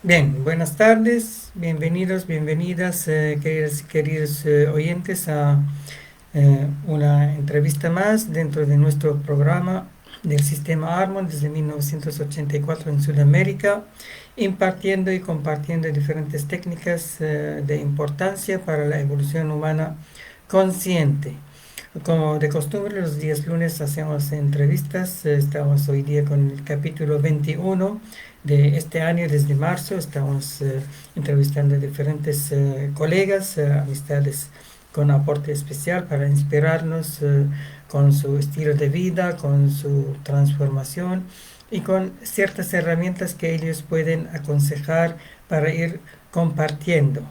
Bien, buenas tardes, bienvenidos, bienvenidas, queridos oyentes, a una entrevista más dentro de nuestro programa del Sistema Harmon desde 1984 en Sudamérica, impartiendo y compartiendo diferentes técnicas de importancia para la evolución humana consciente. Como de costumbre, los días lunes hacemos entrevistas. Estamos hoy día con el capítulo 21 de este año, desde marzo. Estamos entrevistando a diferentes colegas, amistades con aporte especial para inspirarnos con su estilo de vida, con su transformación y con ciertas herramientas que ellos pueden aconsejar para ir compartiendo.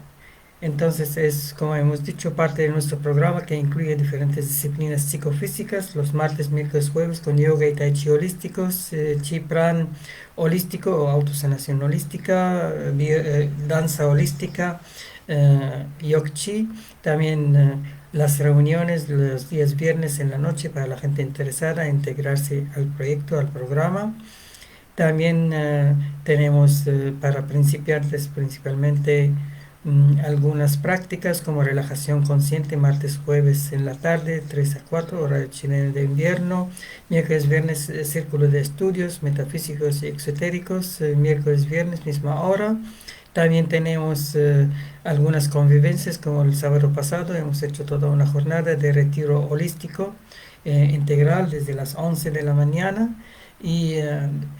Entonces es, como hemos dicho, parte de nuestro programa que incluye diferentes disciplinas psicofísicas, los martes, miércoles, jueves con yoga y tai chi holísticos, chi pran holístico o autosanación holística, danza holística, yok chi, también las reuniones los días viernes en la noche para la gente interesada en integrarse al proyecto, al programa. También tenemos para principiantes principalmente algunas prácticas como relajación consciente martes, jueves en la tarde, 3 a 4 horario chileno de invierno, miércoles, viernes círculo de estudios metafísicos y exotéricos, miércoles, viernes misma hora. También tenemos algunas convivencias como el sábado pasado hemos hecho toda una jornada de retiro holístico integral desde las 11 de la mañana. Y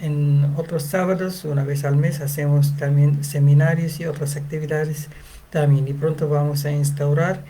en otros sábados, una vez al mes, hacemos también seminarios y otras actividades también. Y pronto vamos a instaurar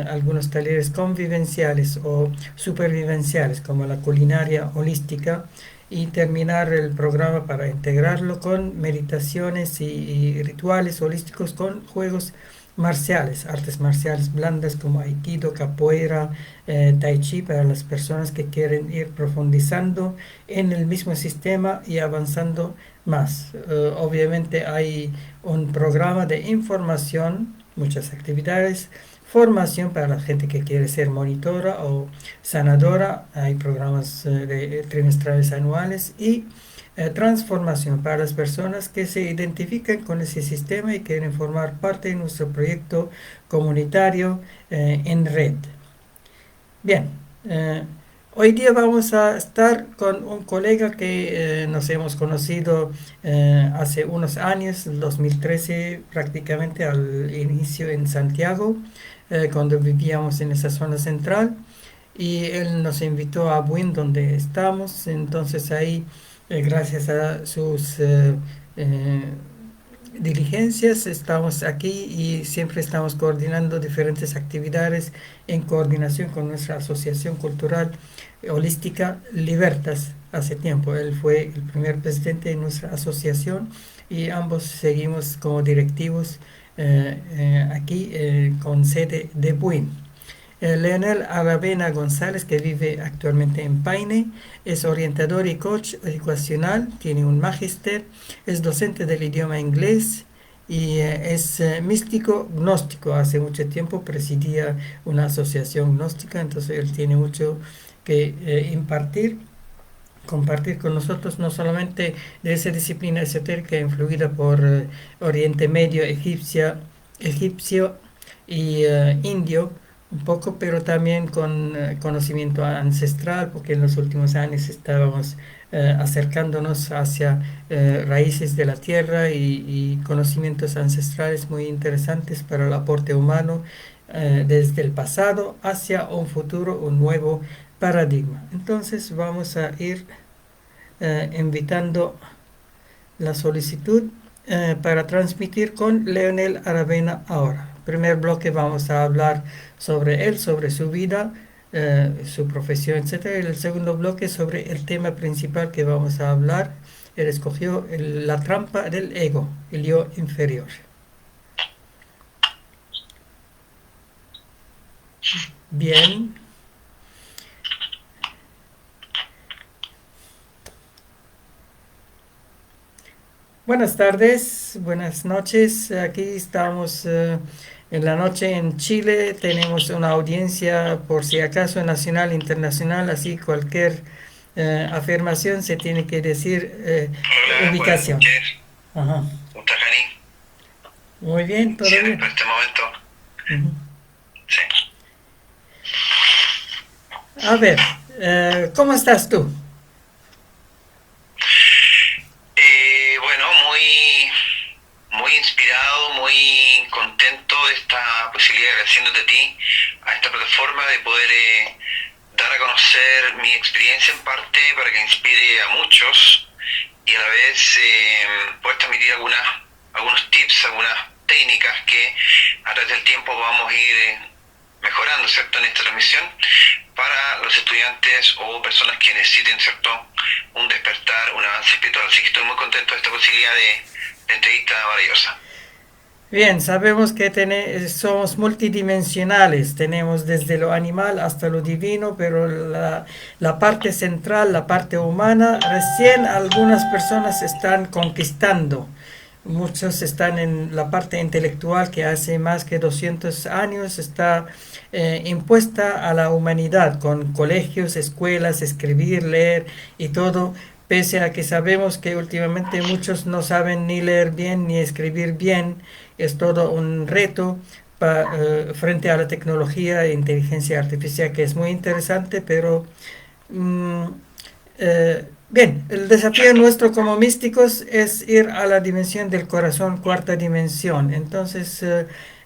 algunos talleres convivenciales o supervivenciales, como la culinaria holística, y terminar el programa para integrarlo con meditaciones y rituales holísticos con juegos marciales, artes marciales blandas como aikido, capoeira, tai chi para las personas que quieren ir profundizando en el mismo sistema y avanzando más. Obviamente hay un programa de información, muchas actividades, formación para la gente que quiere ser monitora o sanadora, hay programas trimestrales anuales y transformación para las personas que se identifican con ese sistema y quieren formar parte de nuestro proyecto comunitario en red. Bien, eh, hoy día vamos a estar con un colega que nos hemos conocido hace unos años, el 2013 prácticamente al inicio en Santiago, cuando vivíamos en esa zona central y él nos invitó a Buin donde estamos, entonces ahí gracias a sus eh, diligencias estamos aquí y siempre estamos coordinando diferentes actividades en coordinación con nuestra asociación cultural holística Libertas. Hace tiempo él fue el primer presidente de nuestra asociación y ambos seguimos como directivos aquí con sede de Buin. Leonel Aravena González, que vive actualmente en Paine, es orientador y coach educacional, tiene un magíster, es docente del idioma inglés y es místico gnóstico. Hace mucho tiempo presidía una asociación gnóstica, entonces él tiene mucho que impartir, compartir con nosotros, no solamente de esa disciplina esotérica influida por Oriente Medio, egipcio y indio, un poco, pero también con conocimiento ancestral, porque en los últimos años estábamos acercándonos hacia raíces de la tierra y conocimientos ancestrales muy interesantes para el aporte humano desde el pasado hacia un futuro, un nuevo paradigma. Entonces vamos a ir invitando la solicitud para transmitir con Leonel Aravena ahora. Primer bloque vamos a hablar sobre él, sobre su vida, su profesión, etcétera. Y el segundo bloque sobre el tema principal que vamos a hablar. Él escogió la trampa del ego, el yo inferior. Bien, buenas tardes, buenas noches. Aquí estamos en la noche en Chile. Tenemos una audiencia, por si acaso, nacional, internacional, así cualquier afirmación se tiene que decir Hola, buenas ubicación. noches. Ajá. Muy bien, todo Sí, en bien. este momento, Ujú. sí. A ver, ¿cómo estás tú? Bueno, muy inspirado, muy contento de esta posibilidad, agradeciéndote a ti, a esta plataforma de poder dar a conocer mi experiencia en parte para que inspire a muchos y a la vez poder transmitir algunos tips, algunas técnicas que a través del tiempo vamos a ir mejorando, ¿cierto?, en esta transmisión para los estudiantes o personas que necesiten, ¿cierto?, un despertar, un avance espiritual. Así que estoy muy contento de esta posibilidad de entrevista maravillosa. Bien, sabemos que somos multidimensionales, tenemos desde lo animal hasta lo divino, pero la parte central, la parte humana, recién algunas personas están conquistando. Muchos están en la parte intelectual que hace más que 200 años está impuesta a la humanidad con colegios, escuelas, escribir, leer y todo, pese a que sabemos que últimamente muchos no saben ni leer bien ni escribir bien. Es todo un reto frente a la tecnología e inteligencia artificial que es muy interesante, pero mm, bien, el desafío Exacto. nuestro como místicos es ir a la dimensión del corazón, cuarta dimensión. Entonces,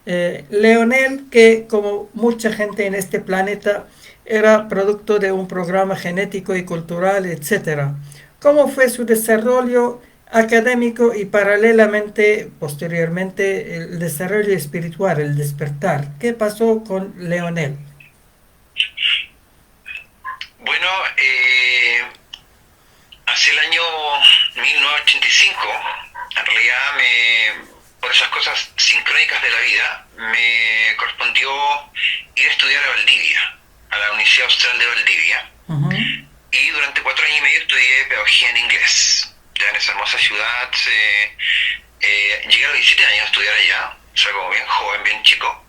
Leonel, que como mucha gente en este planeta, era producto de un programa genético y cultural, etcétera. ¿Cómo fue su desarrollo académico y paralelamente, posteriormente, el desarrollo espiritual, el despertar? ¿Qué pasó con Leonel? Bueno, hacia el año 1985, en realidad por esas cosas sincrónicas de la vida, me correspondió ir a estudiar a Valdivia, a la Universidad Austral de Valdivia. Ujú. Y durante 4 años y medio estudié pedagogía en inglés. Ya en esa hermosa ciudad, llegué a los 17 años a estudiar allá, o sea, como bien joven, bien chico.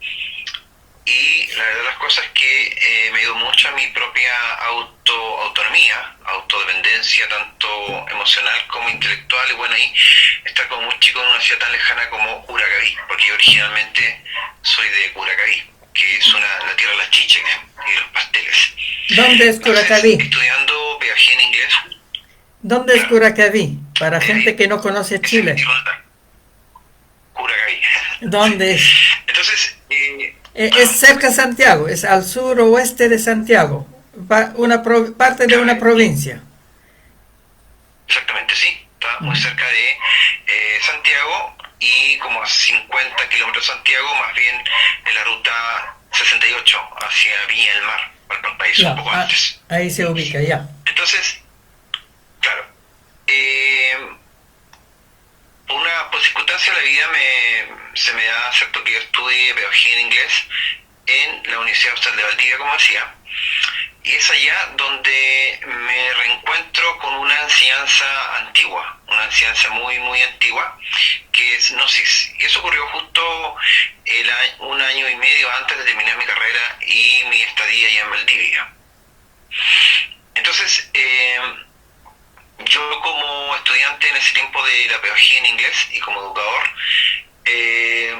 Y la verdad de las cosas es que me ayudó mucho a mi propia autonomía, autodependencia, tanto emocional como intelectual. Y bueno, ahí estar como muy chico en una ciudad tan lejana como Curacaví, porque yo originalmente soy de Curacaví, que es la tierra de las chiches y los pasteles. ¿Dónde es Entonces, Curacaví? estudiando pedagogía en inglés, ¿Dónde es claro, Curacaví? Para desde gente ahí, que no conoce ese es mi Chile. tierra natal, Curacaví. Sí. ¿Dónde es? Entonces, Es cerca de Santiago, es al sur oeste de Santiago, parte de una claro, provincia. exactamente, sí. Está muy cerca de Santiago y como a 50 kilómetros de Santiago, más bien en la ruta 68 hacia Viña del Mar, Valparaíso, un Ya, poco antes. ahí se ubica, ya. Entonces, claro, eh, por circunstancia de la vida se me da cierto que yo estudie pedagogía en inglés en la Universidad Austral de Valdivia, como decía, y es allá donde me reencuentro con una enseñanza antigua, una enseñanza muy antigua, que es Gnosis. Y eso ocurrió justo un año y medio antes de terminar mi carrera y mi estadía allá en Valdivia. Entonces, yo como estudiante en ese tiempo de la pedagogía en inglés y como educador, eh,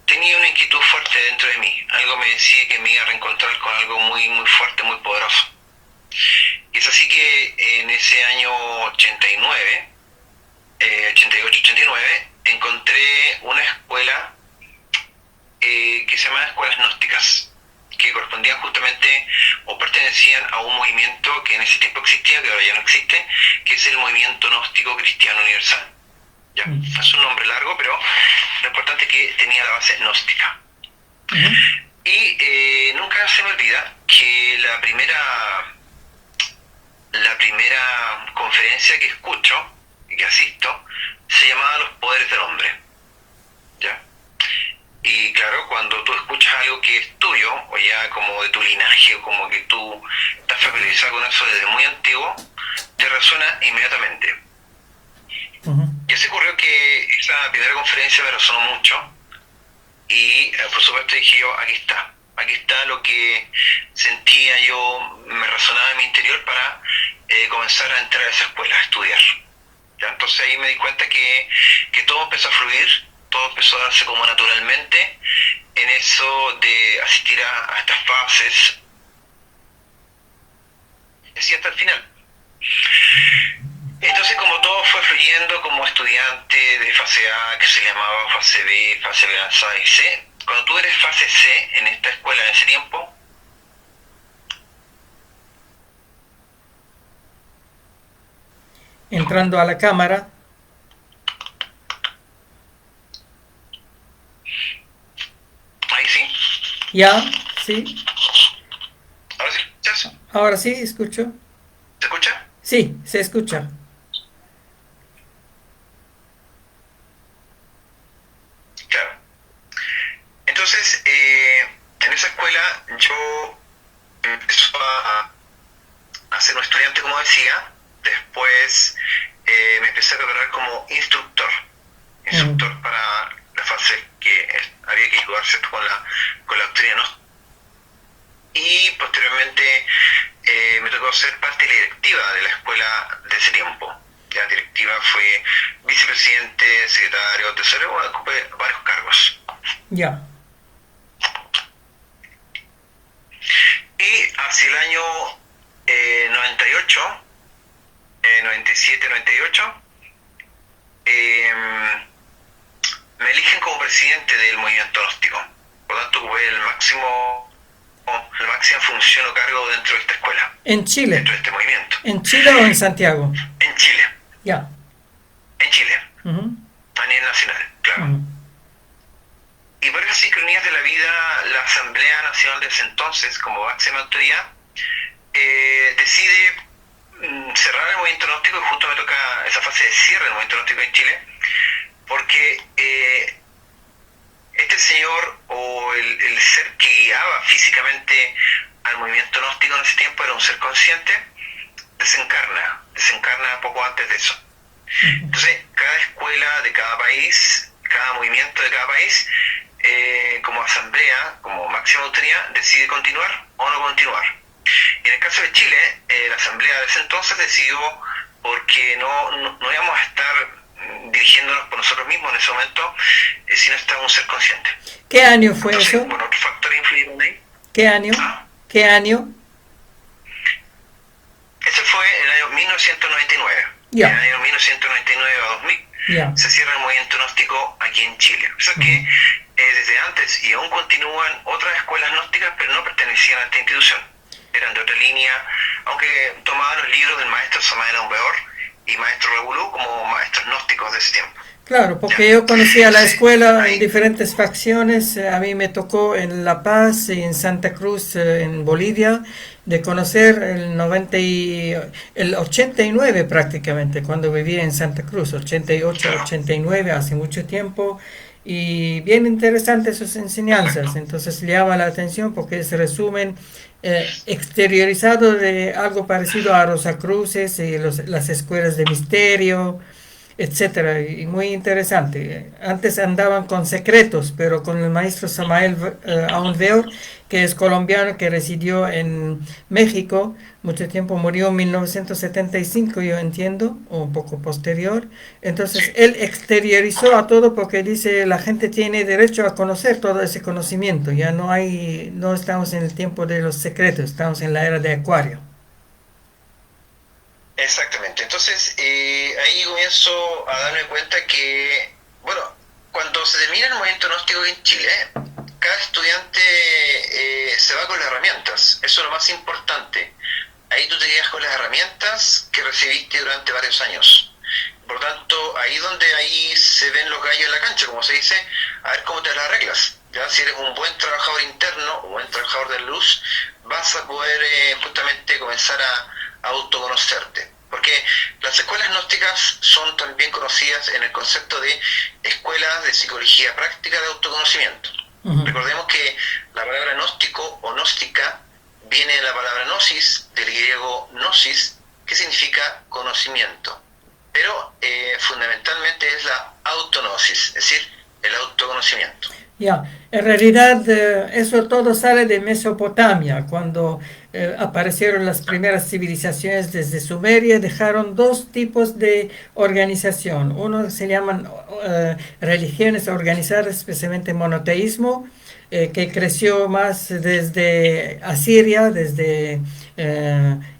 tenía una inquietud fuerte dentro de mí. Algo me decía que me iba a reencontrar con algo muy fuerte, muy poderoso. Y es así que en ese año 89, 88-89, encontré una escuela que se llama Escuelas Gnósticas, que correspondían justamente o pertenecían a un movimiento que en ese tiempo existía, que ahora ya no existe, que es el Movimiento Gnóstico Cristiano Universal. ¿Ya? Es un nombre largo, pero lo importante es que tenía la base gnóstica. Ujú. Y nunca se me olvida que la primera conferencia que escucho y que asisto se llamaba Los Poderes del Hombre. ¿Ya? Y claro, cuando tú escuchas algo que es tuyo, o ya como de tu linaje, o como que tú estás familiarizado con eso desde muy antiguo, te resuena inmediatamente. Ujú. Y así ocurrió que esa primera conferencia me resonó mucho y por supuesto dije yo, aquí está lo que sentía yo, me resonaba en mi interior para comenzar a entrar a esa escuela, a estudiar. ¿Ya? Entonces ahí me di cuenta que todo empezó a fluir todo empezó a darse como naturalmente en eso de asistir a estas fases, y así hasta el final. Entonces, como todo fue fluyendo como estudiante de fase A, que se llamaba fase B, fase B avanzada y C, cuando tú eres fase C en esta escuela en ese tiempo, entrando a la cámara, ahí sí, ya, sí, ahora sí escuchas, ahora sí, escucho, ¿se escucha? sí, se escucha, Claro. Entonces, en esa escuela yo empiezo a ser un estudiante, como decía. Después me empecé a preparar como instructor para la fase que había que ayudarse con la doctrina, ¿no? Y posteriormente me tocó ser parte directiva de la escuela de ese tiempo. La directiva fue vicepresidente, secretario, tesorero, bueno, ocupé varios cargos. ya, Y hacia el año 98, 97, 98, me eligen como presidente del movimiento gnóstico. Por lo tanto, ocupé la máxima función o cargo dentro de esta escuela, en Chile, dentro de este movimiento. ¿en Chile o en Santiago? En Chile, Ya, en Chile, ujú, a nivel nacional, claro. ujú, Y por esas sincronías de la vida, la Asamblea Nacional de ese entonces, como máxima autoridad, decide cerrar el movimiento gnóstico, y justo me toca esa fase de cierre del movimiento gnóstico en Chile, porque este señor o el ser que guiaba físicamente al movimiento gnóstico en ese tiempo era un ser consciente, desencarna poco antes de eso. Entonces, cada escuela de cada país, cada movimiento de cada país, como asamblea, como máxima autoridad, decide continuar o no continuar. Y en el caso de Chile, la asamblea de ese entonces decidió, porque no íbamos a estar dirigiéndonos por nosotros mismos en ese momento, sino estaba un ser consciente. ¿qué año fue Entonces, eso? bueno, otros factores influyeron ahí. ¿Qué año? ¿Qué año? Ese fue el año 1999. Ya. En el año 1999 a 2000 Ya, se cierra el movimiento gnóstico aquí en Chile. O sea que desde antes y aún continúan otras escuelas gnósticas, pero no pertenecían a esta institución. Eran de otra línea, aunque tomaban los libros del maestro Samael Aumbeor y maestro Revolú como maestros gnósticos de ese tiempo. claro, porque yo conocía la Sí, escuela ahí. en diferentes facciones. A mí me tocó en La Paz y en Santa Cruz, en Bolivia, de conocer el 89 prácticamente, cuando vivía en Santa Cruz, 88, 89, hace mucho tiempo. Y bien interesantes sus enseñanzas, entonces llama la atención porque es resumen exteriorizado de algo parecido a Rosacruces y las escuelas de misterio, etcétera, y muy interesante. Antes andaban con secretos, pero con el maestro Samael Aunveor, que es colombiano, que residió en México mucho tiempo, murió en 1975, yo entiendo, o un poco posterior. Entonces él exteriorizó a todo porque dice la gente tiene derecho a conocer todo ese conocimiento. Ya no estamos en el tiempo de los secretos, estamos en la era de Acuario. Exactamente. Entonces, ahí comienzo a darme cuenta que, bueno, cuando se termina el movimiento gnóstico en Chile, cada estudiante se va con las herramientas. Eso es lo más importante. Ahí tú te quedas con las herramientas que recibiste durante varios años. Por lo tanto, ahí se ven los gallos en la cancha, como se dice, a ver cómo te las arreglas. ¿Ya? Si eres un buen trabajador interno, un buen trabajador de luz, vas a poder justamente comenzar a autoconocerte. Porque las escuelas gnósticas son también conocidas en el concepto de escuelas de psicología práctica de autoconocimiento. Recordemos que la palabra gnóstico o gnóstica viene de la palabra gnosis, del griego gnosis, que significa conocimiento. Pero fundamentalmente es la autognosis, es decir, el autoconocimiento. Ya, en realidad eso todo sale de Mesopotamia, cuando aparecieron las primeras civilizaciones desde Sumeria, dejaron dos tipos de organización. Uno se llaman religiones organizadas, especialmente monoteísmo, que creció más desde Asiria, desde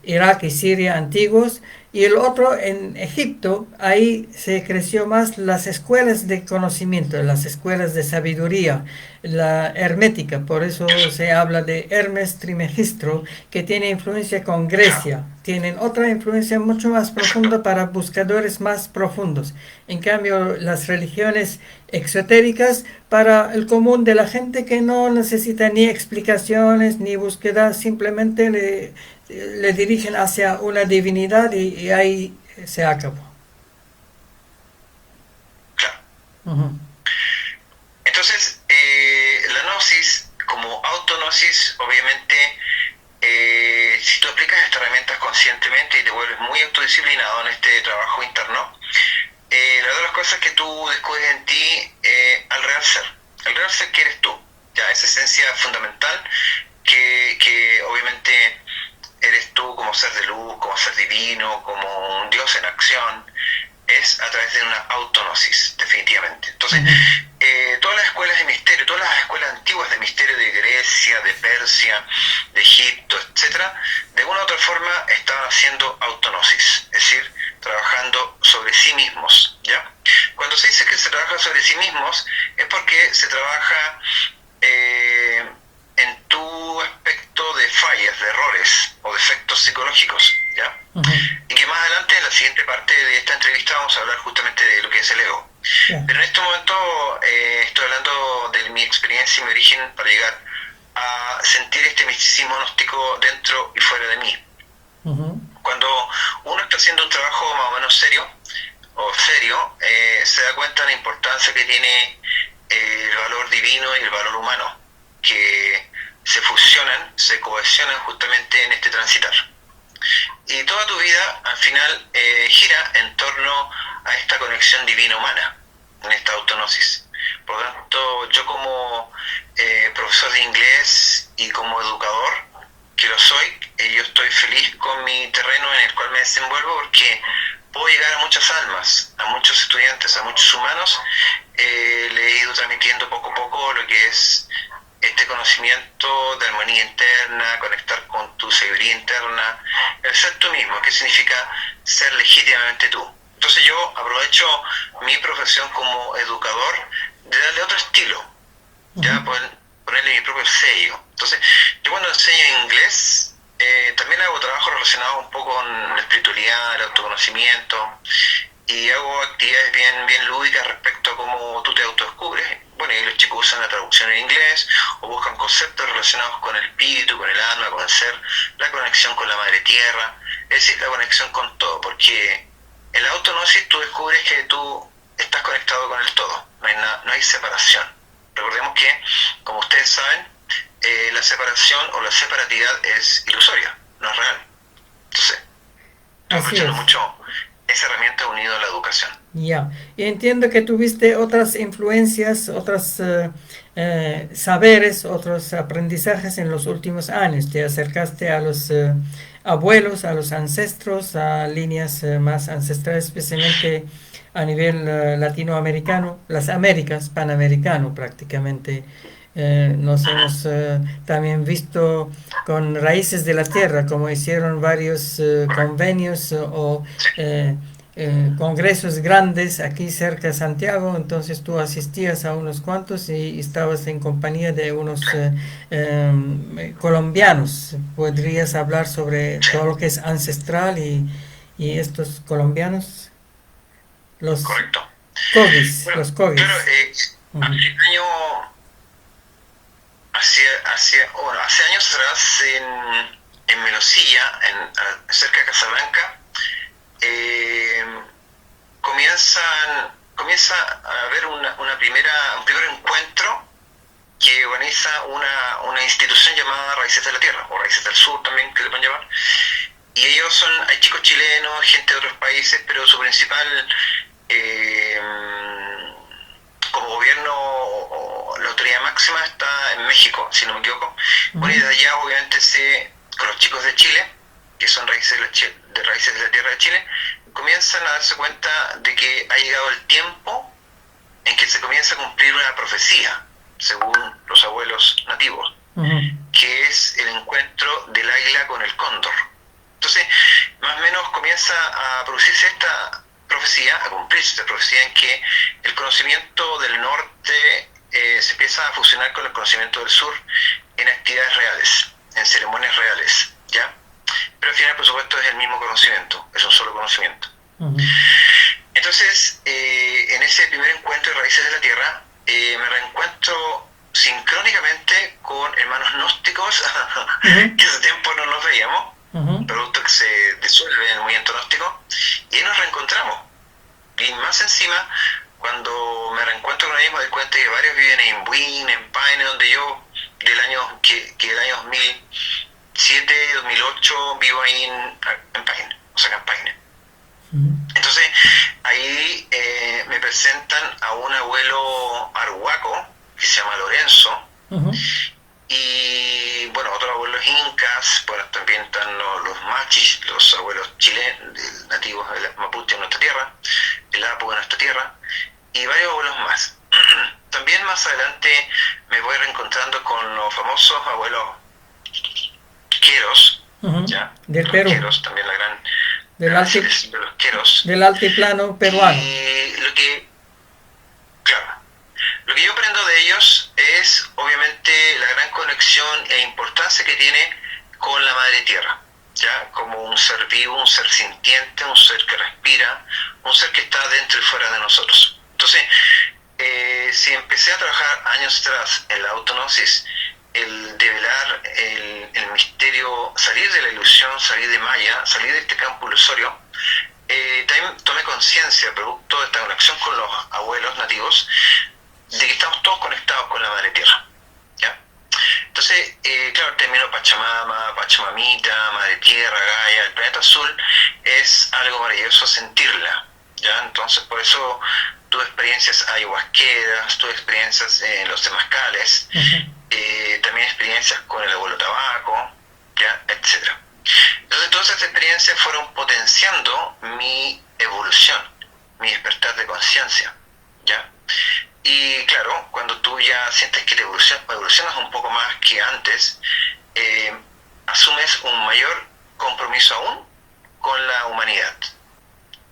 Irak y Siria antiguos, y el otro en Egipto. Ahí se creció más las escuelas de conocimiento, las escuelas de sabiduría, la hermética. Por eso se habla de Hermes Trismegisto, que tiene influencia con Grecia. Tienen otra influencia mucho más profunda para buscadores más profundos. En cambio, las religiones exotéricas para el común de la gente que no necesita ni explicaciones ni búsqueda, simplemente le dirigen hacia una divinidad y ahí se acabó. Claro. Ujú. Entonces, la gnosis, como autognosis, obviamente, si tú aplicas estas herramientas conscientemente y te vuelves muy autodisciplinado en este trabajo interno, las dos cosas que tú descubres en ti al real ser. El real ser que eres tú, ya esa esencia fundamental que obviamente eres tú como ser de luz, como ser divino, como un Dios en acción, es a través de una autognosis, definitivamente. Entonces, todas las escuelas de misterio, todas las escuelas antiguas de misterio de Grecia, de Persia, de Egipto, etcétera, de una u otra forma estaban haciendo autognosis, es decir, trabajando sobre sí mismos, ¿ya? Cuando se dice que se trabaja sobre sí mismos, es porque se trabaja en tu aspecto de fallas, de errores o defectos psicológicos, ¿ya? Y que más adelante, en la siguiente parte de esta entrevista, vamos a hablar justamente de lo que es el ego. Pero en este momento estoy hablando de mi experiencia y mi origen para llegar a sentir este misticismo gnóstico dentro y fuera de mí. Cuando uno está haciendo un trabajo más o menos serio, se da cuenta de la importancia que tiene el valor divino y el valor humano, que se fusionan, se cohesionan justamente en este transitar. Y toda tu vida al final gira en torno a esta conexión divina-humana, en esta autognosis. Por lo tanto, yo como profesor de inglés y como educador, que lo soy, yo estoy feliz con mi terreno en el cual me desenvuelvo porque puedo llegar a muchas almas, a muchos estudiantes, a muchos humanos. Le he ido transmitiendo poco a poco lo que es este conocimiento de armonía interna, conectar con tu sabiduría interna, el ser tú mismo, que significa ser legítimamente tú. Entonces yo aprovecho mi profesión como educador de darle otro estilo, ya ponerle mi propio sello. Entonces yo cuando enseño inglés también hago trabajo relacionado un poco con la espiritualidad, el autoconocimiento, y hago actividades bien lúdicas respecto a cómo tú te autodescubres. Bueno, y los chicos usan la traducción en inglés o buscan conceptos relacionados con el espíritu, con el alma, con el ser, la conexión con la madre tierra, es decir, la conexión con todo, porque en la autognosis tú descubres que tú estás conectado con el todo, no hay separación. Recordemos que, como ustedes saben, la separación o la separatidad es ilusoria, no es real. Entonces, estoy aprovechando mucho esa herramienta unida a la educación. Ya, y entiendo que tuviste otras influencias, otros saberes, otros aprendizajes en los últimos años. Te acercaste a los abuelos, a los ancestros, a líneas más ancestrales, especialmente a nivel latinoamericano, las Américas, panamericano prácticamente. Nos hemos también visto con Raíces de la Tierra, como hicieron varios convenios o congresos grandes aquí cerca de Santiago. Entonces tú asistías a unos cuantos y estabas en compañía de unos colombianos. ¿Podrías hablar sobre todo lo que es ancestral y estos colombianos? Los Correcto. Cogis, Bueno, los Cogis. Claro, hace años atrás en Melosilla, cerca de Casablanca, comienza a haber un primer encuentro que organiza una institución llamada Raíces de la Tierra, o Raíces del Sur también, que le pueden llamar. Y ellos hay chicos chilenos, gente de otros países, pero su principal como gobierno o la autoridad máxima está en México, si no me equivoco. Bueno, y de allá obviamente cabros chicos de Chile, que son raíces de la tierra de Chile, comienzan a darse cuenta de que ha llegado el tiempo en que se comienza a cumplir una profecía, según los abuelos nativos, que es el encuentro del águila con el cóndor. Entonces, más o menos comienza a producirse esta profecía, a cumplirse esta profecía en que el conocimiento del norte se empieza a fusionar con el conocimiento del sur en actividades reales, en ceremonias reales, ¿ya? Pero al final, por supuesto, es el mismo conocimiento, es un solo conocimiento. Entonces, en ese primer encuentro de Raíces de la Tierra, me reencuentro sincrónicamente con hermanos gnósticos, que hace tiempo no nos veíamos, producto que se disuelve en el movimiento gnóstico, y ahí nos reencontramos. Y más encima, cuando me reencuentro con ellos, me doy cuenta que varios viven en Buin, en Paine, donde yo, del año 2007, 2008, vivo ahí en Paine, o sea, en Paine. Entonces, ahí me presentan a un abuelo arhuaco, que se llama Lorenzo, y bueno, otros abuelos incas, bueno, también están los machis, los abuelos chilenos, nativos de la Mapuche en nuestra tierra, el Apu en nuestra tierra, y varios abuelos más. También más adelante me voy reencontrando con los famosos abuelos queros, ¿ya? Del Perú. Queros, también la gran... de los queros. Del altiplano peruano. Y lo que yo aprendo de ellos es obviamente la gran conexión e importancia que tiene con la madre tierra, ya como un ser vivo, un ser sintiente, un ser que respira, un ser que está dentro y fuera de nosotros. Entonces, si empecé a trabajar años atrás en la autognosis, el develar el misterio, salir de la ilusión, salir de Maya, salir de este campo ilusorio, también tomé conciencia, producto de esta conexión con los abuelos nativos, de que estamos todos conectados con la madre tierra, ¿ya? Entonces, claro, el término Pachamama, Pachamamita, madre tierra, Gaia, el planeta azul, es algo maravilloso sentirla, ¿ya? Entonces, por eso tuve experiencias ayahuasqueras, tuve experiencias en los temazcales, también experiencias con el abuelo tabaco, ¿ya? Etcétera. Entonces, todas estas experiencias fueron potenciando mi evolución, mi despertar de conciencia, ¿ya? Y claro, cuando tú ya sientes que te evolucionas un poco más que antes, asumes un mayor compromiso aún con la humanidad.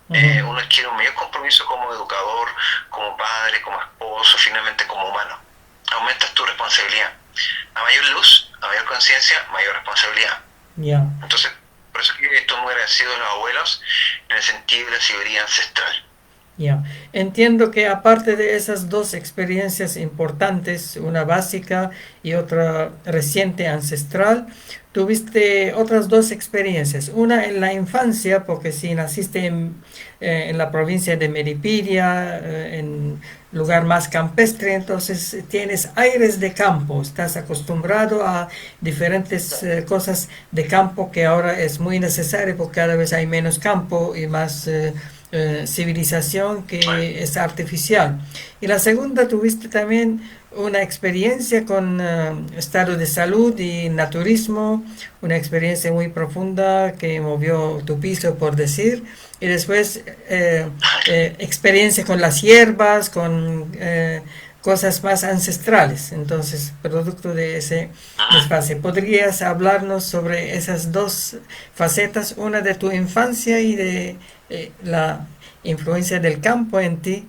Uno adquiere un mayor compromiso como educador, como padre, como esposo, finalmente como humano. Aumentas tu responsabilidad. A mayor luz, a mayor conciencia, mayor responsabilidad. Entonces, por eso que estoy muy agradecido de los abuelos en el sentido de la sabiduría ancestral. Entiendo que aparte de esas dos experiencias importantes, una básica y otra reciente ancestral, tuviste otras dos experiencias. Una en la infancia, porque si naciste en la provincia de Meripiria, en lugar más campestre, entonces tienes aires de campo, estás acostumbrado a diferentes cosas de campo que ahora es muy necesario porque cada vez hay menos campo y más civilización que es artificial. Y la segunda, tuviste también una experiencia con estado de salud y naturismo, una experiencia muy profunda que movió tu piso, por decir, y después experiencia con las hierbas, con cosas más ancestrales. Entonces, producto de ese desfase, ¿podrías hablarnos sobre esas dos facetas, una de tu infancia y de la influencia del campo en ti,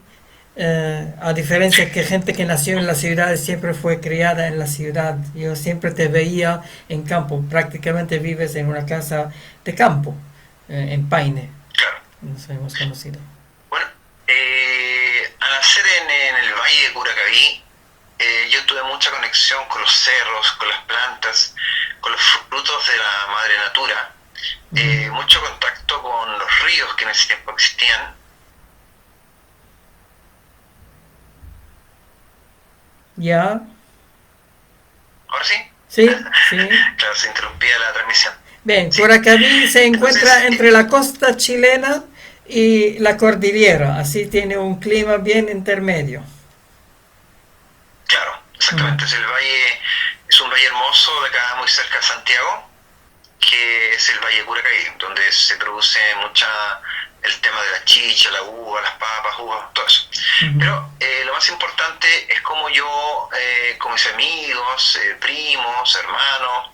a diferencia que gente que nació en la ciudad siempre fue criada en la ciudad? Yo siempre te veía en campo, prácticamente vives en una casa de campo, en Paine. Claro. Nos hemos conocido. Bueno, al nacer en el valle de Curacaví, yo tuve mucha conexión con los cerros, con las plantas, con los frutos de la madre natura, mucho contacto con los ríos que en ese tiempo existían. ¿Ya? ¿Ahora sí? Sí, sí. Claro, se interrumpía la transmisión. Bien, Sí. Curacaví se encuentra Entonces, entre la costa chilena y la cordillera, así tiene un clima bien intermedio. Claro, exactamente. Es un valle hermoso de acá muy cerca de Santiago, que es el Valle Curacaví, donde se produce el tema de la chicha, la uva, las papas, uvas, todo eso. Pero lo más importante es como yo, con mis amigos, primos, hermanos,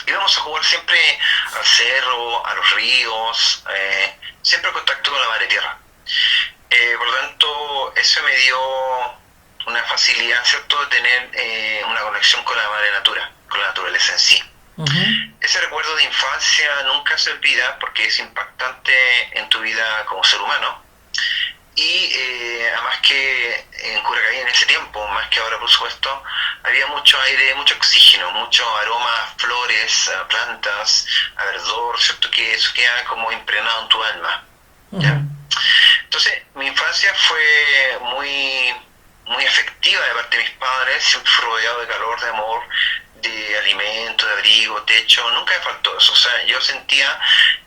íbamos a jugar siempre al cerro, a los ríos, siempre en contacto con la madre tierra. Por lo tanto, eso me dio una facilidad, ¿cierto?, de tener una conexión con la madre natura, con la naturaleza en sí. Ese recuerdo de infancia nunca se olvida porque es impactante en tu vida como ser humano. Y además que en Curacaví en ese tiempo, más que ahora por supuesto, había mucho aire, mucho oxígeno, mucho aroma, flores, plantas, a verdor, ¿cierto? Que eso queda como impregnado en tu alma, ¿ya? Entonces, mi infancia fue muy afectiva de parte de mis padres, siempre fui rodeado de calor, de amor, de alimento, de abrigo, techo, nunca me faltó eso. O sea, yo sentía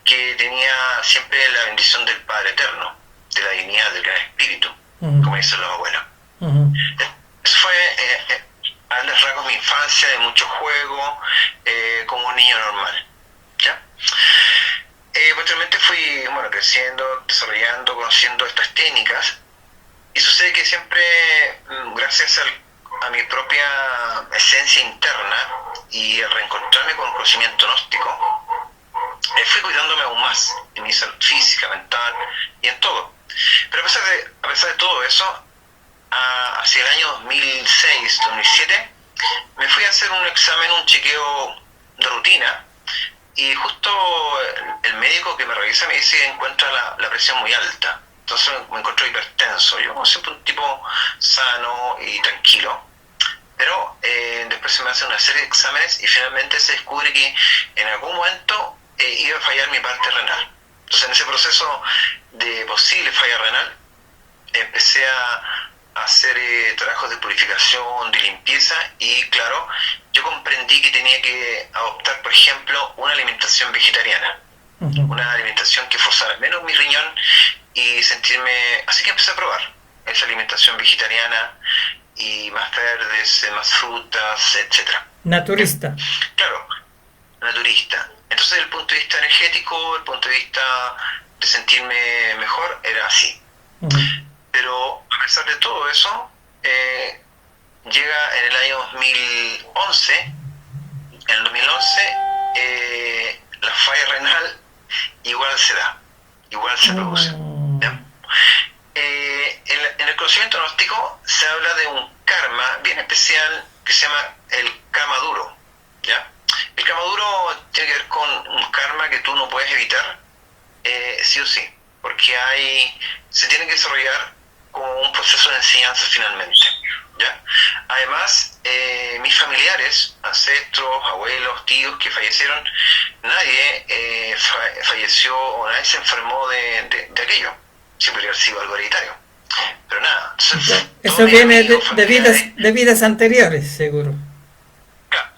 que tenía siempre la bendición del Padre Eterno, de la divinidad, del gran espíritu, como dicen los abuelos. Eso fue, a grandes rasgos, mi infancia, de mucho juego, como un niño normal, ¿ya? Posteriormente fui, creciendo, desarrollando, conociendo estas técnicas, y sucede que siempre, gracias a mi propia esencia interna y al reencontrarme con el conocimiento gnóstico, fui cuidándome aún más en mi salud física, mental y en todo. Pero a pesar de todo eso, hacia el año 2006-2007, me fui a hacer un examen, un chequeo de rutina, y justo el médico que me revisa me dice que encuentra la presión muy alta. Entonces me encontró hipertenso. Yo siempre un tipo sano y tranquilo. Pero después se me hacen una serie de exámenes y finalmente se descubre que en algún momento iba a fallar mi parte renal. Entonces en ese proceso de posible falla renal empecé a hacer trabajos de purificación, de limpieza, y claro, yo comprendí que tenía que adoptar, por ejemplo, una alimentación vegetariana, una alimentación que forzara menos mi riñón y sentirme... Así que empecé a probar esa alimentación vegetariana, y más verdes, más frutas, etcétera. Naturista. Claro, naturista. Entonces, desde el punto de vista energético, el punto de vista de sentirme mejor, era así. Pero a pesar de todo eso, llega en el año 2011, en el 2011, la falla renal igual se da, igual se produce. En el conocimiento gnóstico se habla de un karma bien especial que se llama el kama duro, ¿ya? El kama duro tiene que ver con un karma que tú no puedes evitar, sí o sí, porque se tiene que desarrollar como un proceso de enseñanza finalmente, ¿ya? Además, mis familiares, ancestros, abuelos, tíos que fallecieron, nadie falleció o nadie se enfermó de aquello. Siempre hubiera sido algo hereditario. Pero nada. Entonces, eso viene de vidas anteriores, seguro. Claro.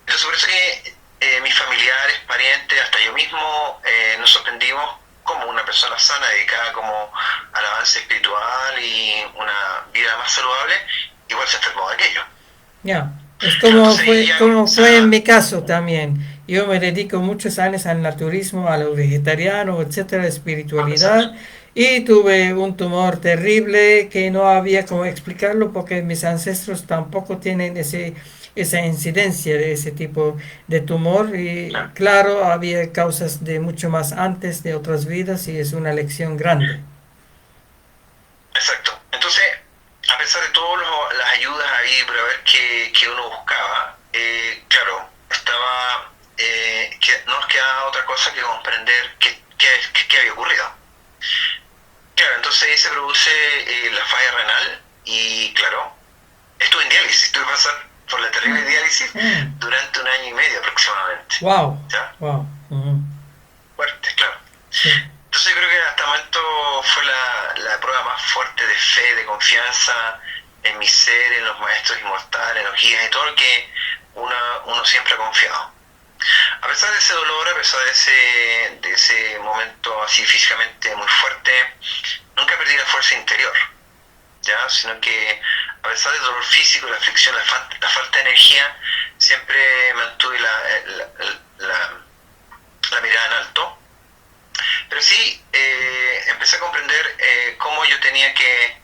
Entonces, por eso que mis familiares, parientes, hasta yo mismo, nos sorprendimos como una persona sana, dedicada como al avance espiritual y una vida más saludable, igual se enfermó de aquello. Ya, es como fue en mi caso también. Yo me dedico muchos años al naturismo, a lo vegetariano, etcétera, espiritualidad, y tuve un tumor terrible que no había cómo explicarlo porque mis ancestros tampoco tienen esa incidencia de ese tipo de tumor, y claro, había causas de mucho más antes de otras vidas, y es una lección grande. Exacto. Entonces, a pesar de todas las ayudas ahí para ver que uno buscaba, claro, no nos quedaba otra cosa que comprender qué había ocurrido. Claro, entonces ahí se produce la falla renal, y claro, estuve en diálisis, tuve que pasar por la terrible diálisis durante 1 año y medio aproximadamente. Wow. ¿Ya? Wow. Fuerte, claro. Sí. Entonces yo creo que hasta el momento fue la prueba más fuerte de fe, de confianza en mi ser, en los maestros inmortales, en los guías y todo lo que uno siempre ha confiado. A pesar de ese dolor, a pesar de ese momento así físicamente muy fuerte, nunca perdí la fuerza interior, ¿ya? Sino que a pesar del dolor físico, la aflicción, la falta de energía, siempre mantuve la mirada en alto, pero sí empecé a comprender cómo yo tenía que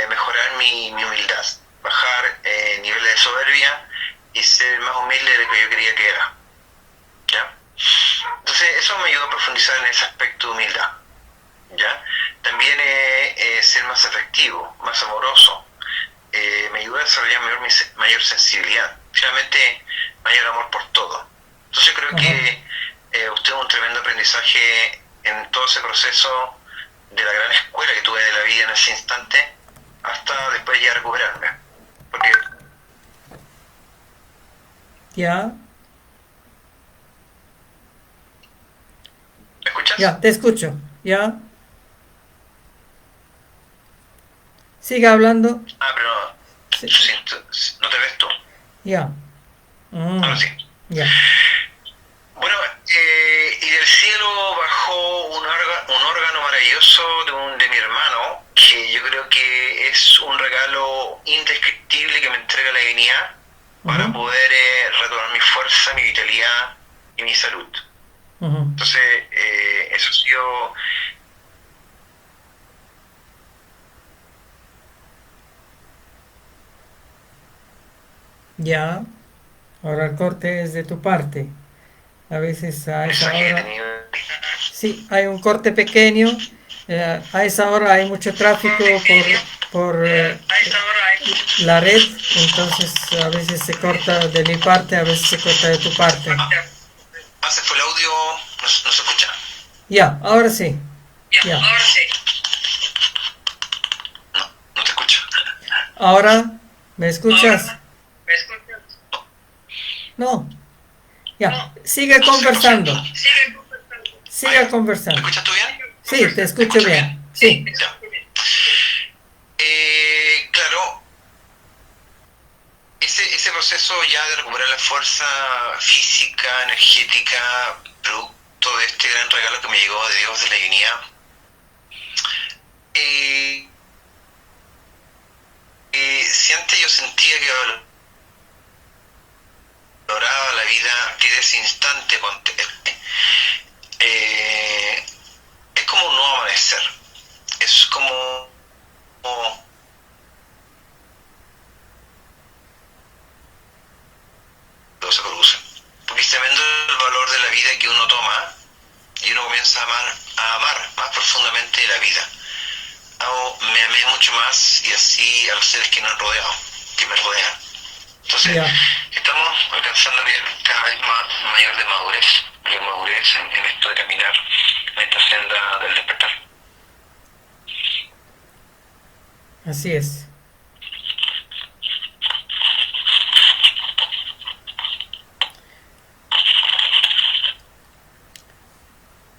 mejorar mi humildad, bajar niveles de soberbia y ser más humilde de lo que yo creía que era. ¿Ya? Entonces eso me ayudó a profundizar en ese aspecto de humildad. ¿Ya? También ser más efectivo, más amoroso, me ayudó a desarrollar mayor sensibilidad, finalmente mayor amor por todo. Entonces creo que usted es un tremendo aprendizaje en todo ese proceso de la gran escuela que tuve de la vida en ese instante hasta después ya recuperarme. Porque... ¿Ya? ¿Me escuchas? Ya, te escucho. ¿Ya? Sigue hablando. Pero Sí. no te ves tú. Ya. Ahora sí. Ya. Bueno, y del cielo bajó un órgano maravilloso de mi hermano, que yo creo que es un regalo indescriptible que me entrega la divinidad para poder retomar mi fuerza, mi vitalidad y mi salud. Entonces, eso ha sido... Ya. Ahora el corte es de tu parte. A veces a esa hora... Sí, hay un corte pequeño. A esa hora hay mucho tráfico por la red. Entonces a veces se corta de mi parte, a veces se corta de tu parte. Se fue el audio, no se escucha. Ya, ahora sí. Ya. Ahora sí. No te escucho. Ahora, ¿me escuchas? No. Ya, sigue conversando. Sigue conversando. ¿Me escuchas tú bien? Sí, te escucho bien. Sí. Ya. Claro, ese proceso ya de recuperar la fuerza física, energética, producto de este gran regalo que me llegó de Dios, de la divinidad, si antes yo sentía que valoraba la vida a partir de ese instante, es como un nuevo amanecer, es como se produce, porque es tremendo el valor de la vida que uno toma y uno comienza a amar más profundamente la vida. Me amé mucho más y así a los seres que me rodean. Entonces, estamos alcanzando cada vez más mayor de madurez en esto de caminar en esta senda del despertar. Así es.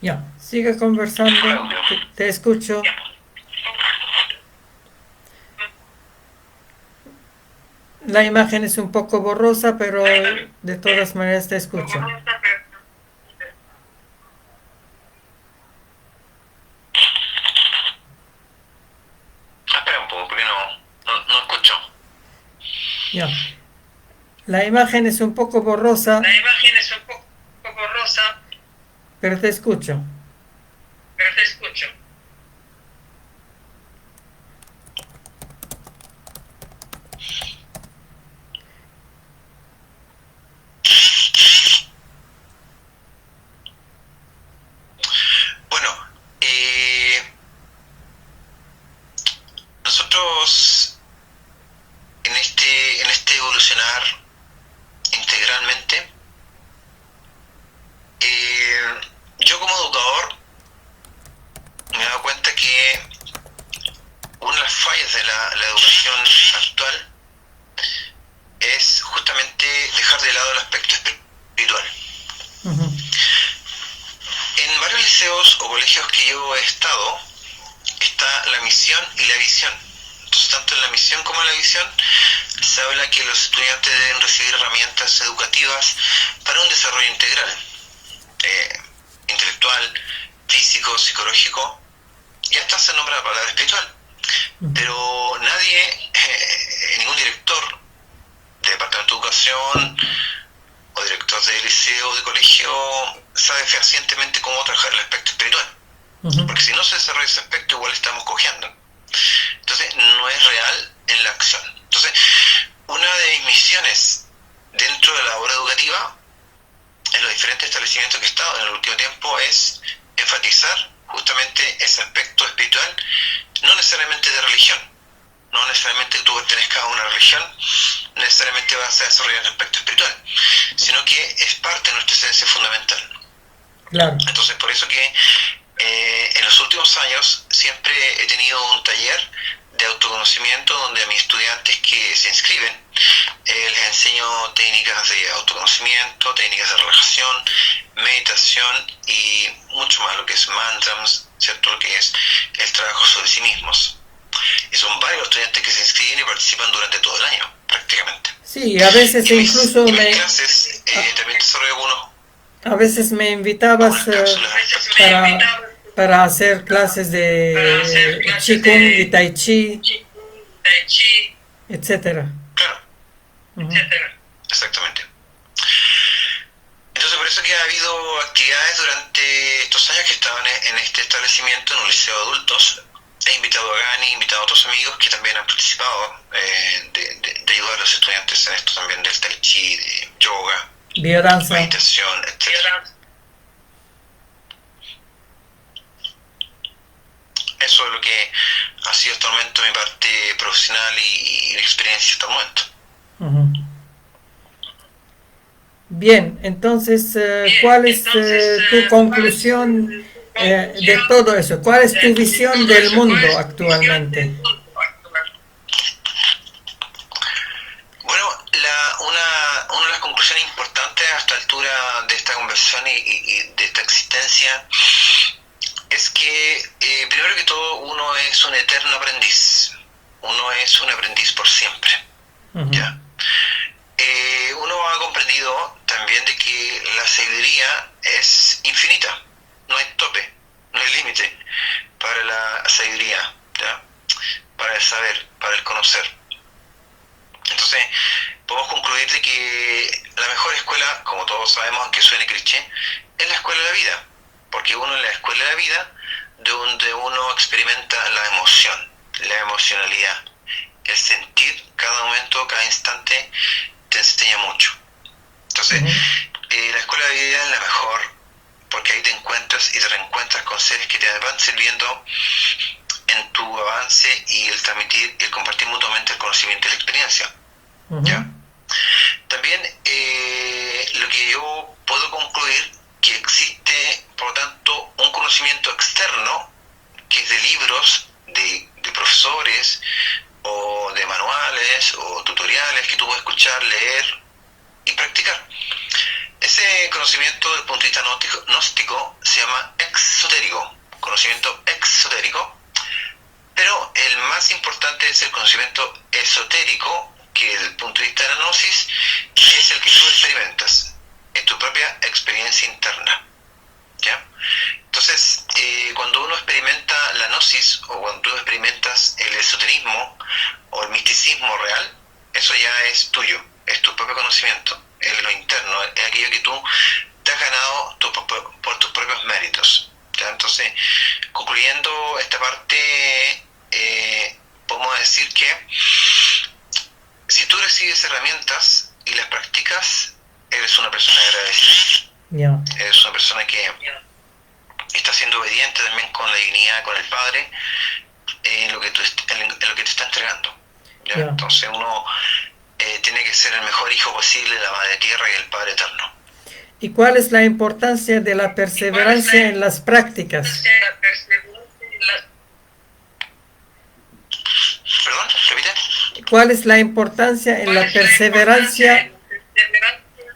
Ya, sigue conversando, te escucho. La imagen es un poco borrosa, pero de todas maneras te escucho. Espera un poco, porque no escucho. Ya. La imagen es un poco borrosa. Pero te escucho. Bueno, nosotros en este evolucionar integralmente, yo como educador me he dado cuenta que una de las fallas de la educación actual es justamente dejar de lado el aspecto espiritual. En varios liceos o colegios que yo he estado, está la misión y la visión. Entonces, tanto en la misión como en la visión, se habla que los estudiantes deben recibir herramientas educativas para un desarrollo integral, intelectual, físico, psicológico, y hasta se nombra la palabra espiritual. Pero nadie, ningún director de departamento de educación o director momentos de liceo, de colegio, sabe fehacientemente cómo trabajar el aspecto espiritual. Porque si no se desarrolla ese aspecto, igual estamos cojeando. Entonces, no es real en la acción. Entonces, una de mis misiones dentro de la labor educativa, en los diferentes establecimientos que he estado en el último tiempo, es enfatizar justamente ese aspecto espiritual, no necesariamente de religión. No necesariamente tú pertenezcas a una religión, necesariamente vas a desarrollar un aspecto espiritual, sino que es parte de nuestra esencia fundamental. Claro. Entonces, por eso que en los últimos años siempre he tenido un taller de autoconocimiento donde a mis estudiantes que se inscriben les enseño técnicas de autoconocimiento, técnicas de relajación, meditación y mucho más, lo que es mantras, ¿cierto? Lo que es el trabajo sobre sí mismos. Y son varios estudiantes que se inscriben y participan durante todo el año, prácticamente. Sí, a veces y incluso mis clases también desarrollo algunos. A veces me invitabas para hacer clases de Qigong y Tai Chi, etcétera. Claro, exactamente. Entonces, por eso que ha habido actividades durante estos años que estaban en este establecimiento, en un liceo de adultos. He invitado a Gani, he invitado a otros amigos que también han participado de ayudar a los estudiantes en esto también del Tai Chi, de yoga, biodanza, meditación, etc. Eso es lo que ha sido hasta el momento mi parte profesional y experiencia hasta el momento. Bien, entonces, ¿cuál es tu conclusión de todo eso? ¿Cuál es tu visión del mundo actualmente? Bueno, una de las conclusiones importantes a esta altura de esta conversación y de esta existencia es que, primero que todo, uno es un eterno aprendiz. Uno es un aprendiz por siempre. ¿Ya? Uno ha comprendido también de que la sabiduría es infinita. No hay tope, no hay límite para la sabiduría, ¿ya? Para el saber, para el conocer. Entonces, podemos concluir de que la mejor escuela, como todos sabemos, aunque suene cliché, es la escuela de la vida. Porque uno en la escuela de la vida, donde uno experimenta la emoción, la emocionalidad, el sentir cada momento, cada instante, te enseña mucho. Entonces, la escuela de la vida es la mejor, porque ahí te encuentras y te reencuentras con seres que te van sirviendo en tu avance y el transmitir, el compartir mutuamente el conocimiento y la experiencia. ¿Ya? También lo que yo puedo concluir que existe, por lo tanto, un conocimiento externo que es de libros, de profesores o de manuales o tutoriales que tú puedes escuchar, leer y practicar. Ese conocimiento desde el punto de vista gnóstico se llama exotérico, conocimiento exotérico, pero el más importante es el conocimiento esotérico, que desde el punto de vista de la gnosis es el que tú experimentas, es tu propia experiencia interna. ¿Ya? Entonces, cuando uno experimenta la gnosis o cuando tú experimentas el esoterismo o el misticismo real, eso ya es tuyo, es tu propio conocimiento, es lo interno, es aquello que tú te has ganado por tus propios méritos. ¿Ya? Entonces, concluyendo esta parte, podemos decir que si tú recibes herramientas y las practicas, eres una persona agradecida. Eres una persona que está siendo obediente también con la dignidad, con el Padre, en lo que te está entregando. ¿Ya? Entonces uno tiene que ser el mejor hijo posible de la Madre Tierra y el Padre Eterno. ¿Y cuál es la importancia de la perseverancia en las prácticas? ¿Perdón? ¿Repite? ¿Cuál es la importancia en la perseverancia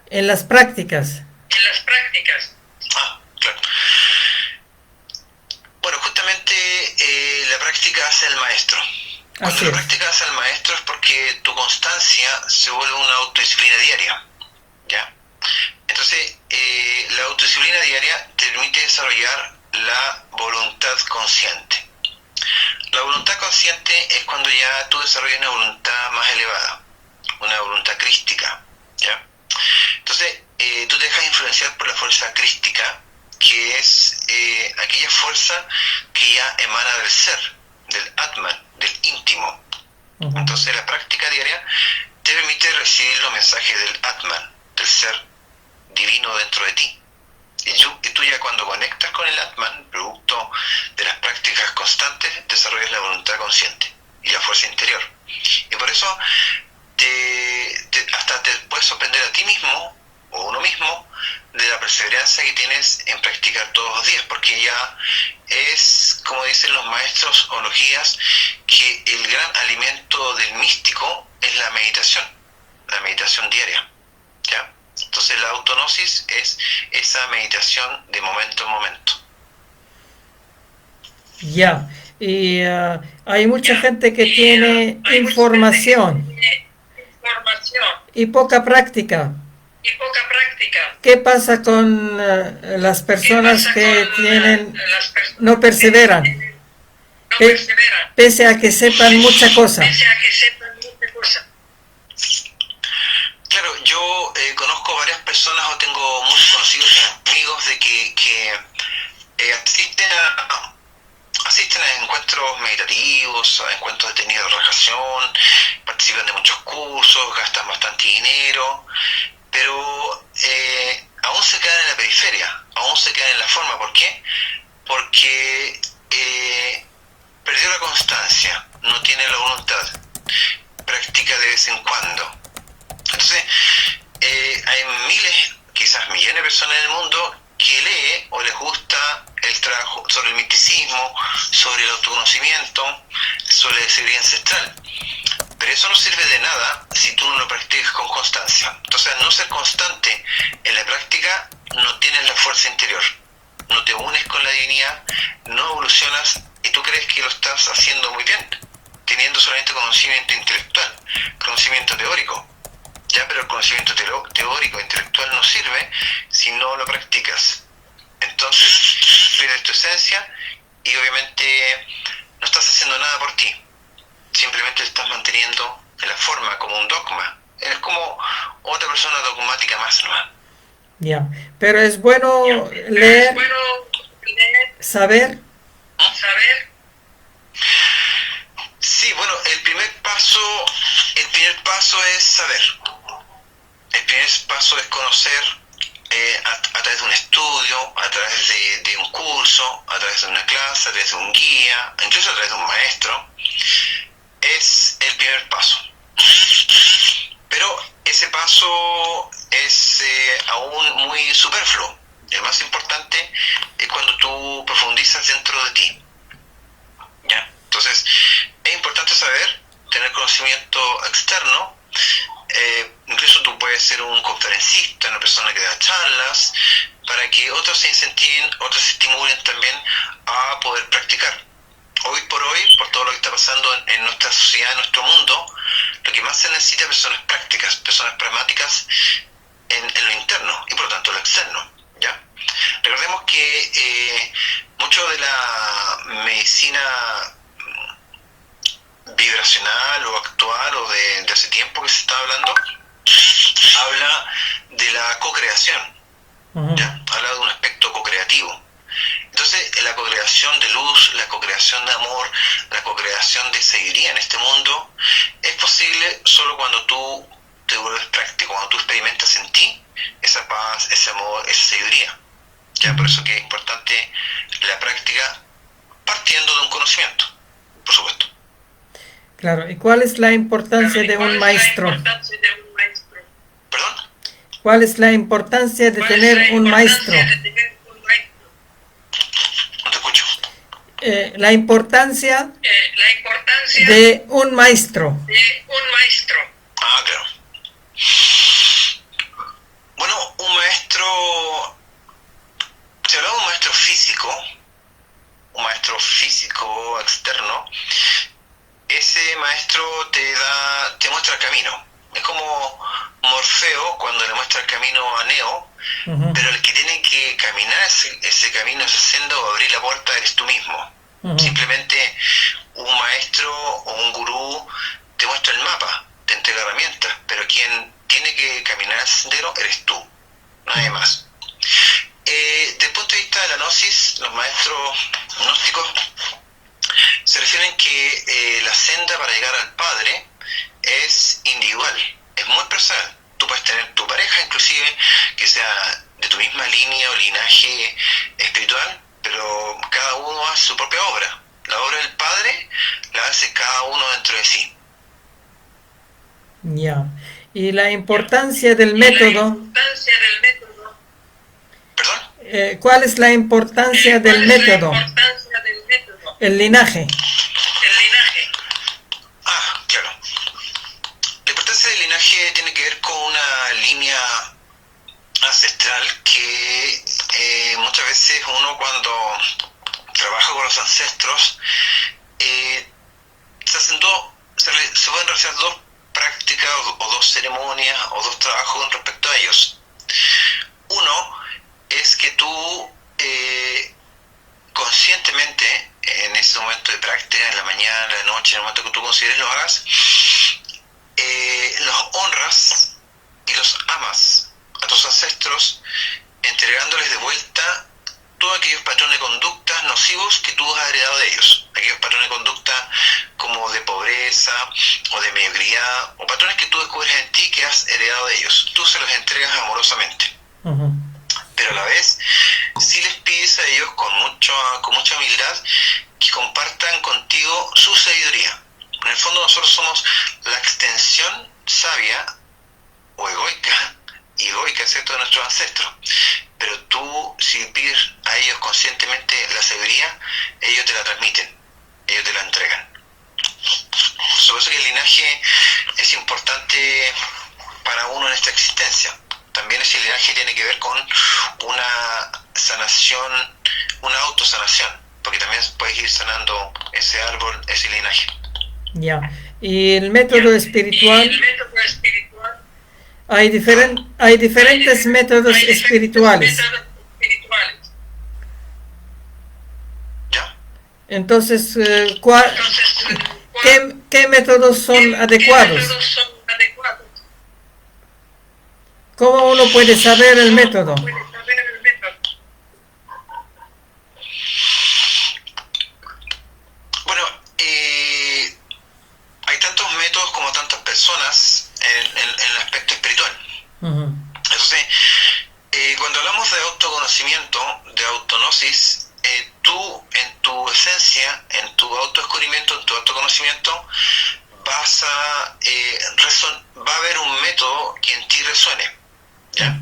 en las prácticas? Ah, claro. Bueno, justamente la práctica hace el maestro. Cuando la práctica hace el maestro es porque tu constancia se vuelve una autodisciplina diaria. ¿Ya? Entonces, la autodisciplina diaria te permite desarrollar la voluntad consciente. La voluntad consciente es cuando ya tú desarrollas una voluntad más elevada, una voluntad crística. ¿Ya? Entonces, tú te dejas influenciar por la fuerza crística, que es aquella fuerza que ya emana del ser, del Atman, del íntimo. Entonces la práctica diaria te permite recibir los mensajes del Atman, del ser divino dentro de ti. Y tú ya cuando conectas con el Atman, producto de las prácticas constantes, desarrollas la voluntad consciente y la fuerza interior. Y por eso hasta te puedes sorprender a ti mismo o uno mismo de la perseverancia que tienes en practicar todos los días, porque ya es, como dicen los maestros o los guías, que el gran alimento del místico es la meditación diaria, ¿ya? Entonces la autognosis es esa meditación de momento en momento. Ya, y hay mucha gente que tiene información y poca práctica. ¿Qué pasa con las personas que no perseveran, pese a que sepan mucha cosa? Claro, yo conozco varias personas o tengo muchos conocidos y amigos de que asisten a encuentros meditativos, a encuentros detenidos de relajación, participan de muchos cursos, gastan bastante dinero, pero aún se quedan en la periferia, aún se quedan en la forma. ¿Por qué? Porque perdió la constancia, no tiene la voluntad, practica de vez en cuando. Entonces, hay miles, quizás millones de personas en el mundo que lee o les gusta el trabajo sobre el misticismo, sobre el autoconocimiento, sobre la sabiduría ancestral. Pero eso no sirve de nada si tú no lo practicas con constancia. Entonces, al no ser constante en la práctica, no tienes la fuerza interior, no te unes con la divinidad, no evolucionas y tú crees que lo estás haciendo muy bien, teniendo solamente conocimiento intelectual, conocimiento teórico. Ya, pero el conocimiento teórico e intelectual no sirve si no lo practicas. Entonces, pierdes tu esencia y obviamente no estás haciendo nada por ti. Simplemente te estás manteniendo en la forma como un dogma. Eres como otra persona dogmática más, ¿no? Ya, pero es bueno leer, saber. Sí, bueno, el primer paso es saber. El primer paso es conocer a través de un estudio, a través de un curso, a través de una clase, a través de un guía, incluso a través de un maestro. Es el primer paso. Pero ese paso es aún muy superfluo. El más importante es cuando tú profundizas dentro de ti. ¿Ya? Entonces, es importante saber, tener conocimiento externo. Incluso tú puedes ser un conferencista, una persona que da charlas, para que otros se incentiven, otros se estimulen también a poder practicar. Hoy por hoy, por todo lo que está pasando en nuestra sociedad, en nuestro mundo, lo que más se necesita es personas prácticas, personas pragmáticas en lo interno y por lo tanto lo externo, ¿ya? Recordemos que mucho de la medicina vibracional o actual o de hace tiempo que se está hablando, habla de la co-creación, ¿ya? Habla de un aspecto co-creativo. Entonces, la co-creación de luz, la co-creación de amor, la co-creación de sabiduría en este mundo es posible solo cuando tú te vuelves práctico, cuando tú experimentas en ti esa paz, ese amor, esa sabiduría. Ya, por eso que es importante la práctica partiendo de un conocimiento, por supuesto. Claro, ¿y cuál es la importancia de un maestro? ¿Perdón? ¿Cuál es la importancia de tener un maestro? No te escucho. La importancia de un maestro. Ah, claro. Bueno, un maestro, si hablamos de un maestro físico externo, ese maestro te muestra el camino. Es como Morfeo cuando le muestra el camino a Neo, pero el que tiene que caminar ese camino, esa senda o abrir la puerta eres tú mismo. Simplemente un maestro o un gurú te muestra el mapa, te entrega herramientas, pero quien tiene que caminar el sendero eres tú. que la senda para llegar al Padre es individual, es muy personal. Tú puedes tener tu pareja, inclusive, que sea de tu misma línea o linaje espiritual, pero cada uno hace su propia obra. La obra del Padre la hace cada uno dentro de sí. Ya. Y la importancia del método. ¿Perdón? ¿Cuál es la importancia del método? El linaje. Claro. La importancia del linaje tiene que ver con una línea ancestral que muchas veces uno cuando trabaja con los ancestros se pueden realizar dos prácticas o dos ceremonias o dos trabajos con respecto a ellos. Uno es que tú conscientemente en ese momento de práctica, en la mañana, en la noche, en el momento que tú consideres lo hagas, los honras y los amas a tus ancestros, entregándoles de vuelta todos aquellos patrones de conductas nocivos que tú has heredado de ellos, aquellos patrones de conducta como de pobreza o de mediocridad, o patrones que tú descubres en ti que has heredado de ellos. Tú se los entregas amorosamente. Uh-huh. Pero a la vez, sí les pides a ellos con mucha humildad que compartan contigo su sabiduría. En el fondo nosotros somos la extensión sabia o egoica, ¿cierto?, de nuestros ancestros. Pero tú, si pides a ellos conscientemente la sabiduría, ellos te la transmiten, ellos te la entregan. Por eso que el linaje es importante para uno en esta existencia. También ese linaje tiene que ver con una sanación, una autosanación, porque también puedes ir sanando ese árbol, ese linaje. Ya. Y el método espiritual. Hay diferentes métodos espirituales. ¿Ya? Entonces, ¿qué métodos son adecuados? ¿Cómo uno puede saber el método? Bueno, hay tantos métodos como tantas personas en el aspecto espiritual. Uh-huh. Entonces, cuando hablamos de autoconocimiento, de autognosis, tú en tu esencia, en tu autodescubrimiento, en tu autoconocimiento, va a haber un método que en ti resuene. ¿Ya?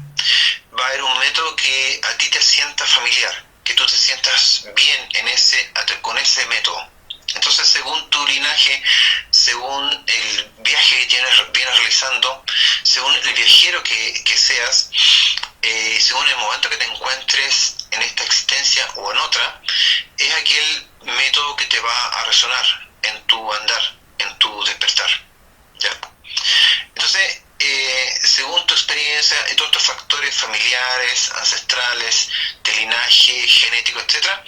Va a haber un método que a ti te sienta familiar, que tú te sientas bien con ese método. Entonces, según tu linaje, según el viaje que vienes realizando, según el viajero que seas, según el momento que te encuentres en esta existencia o en otra, es aquel método que te va a resonar en tu andar, en tu despertar. ¿Ya? Entonces, según tu experiencia y todos estos factores familiares, ancestrales, de linaje, genético, etcétera,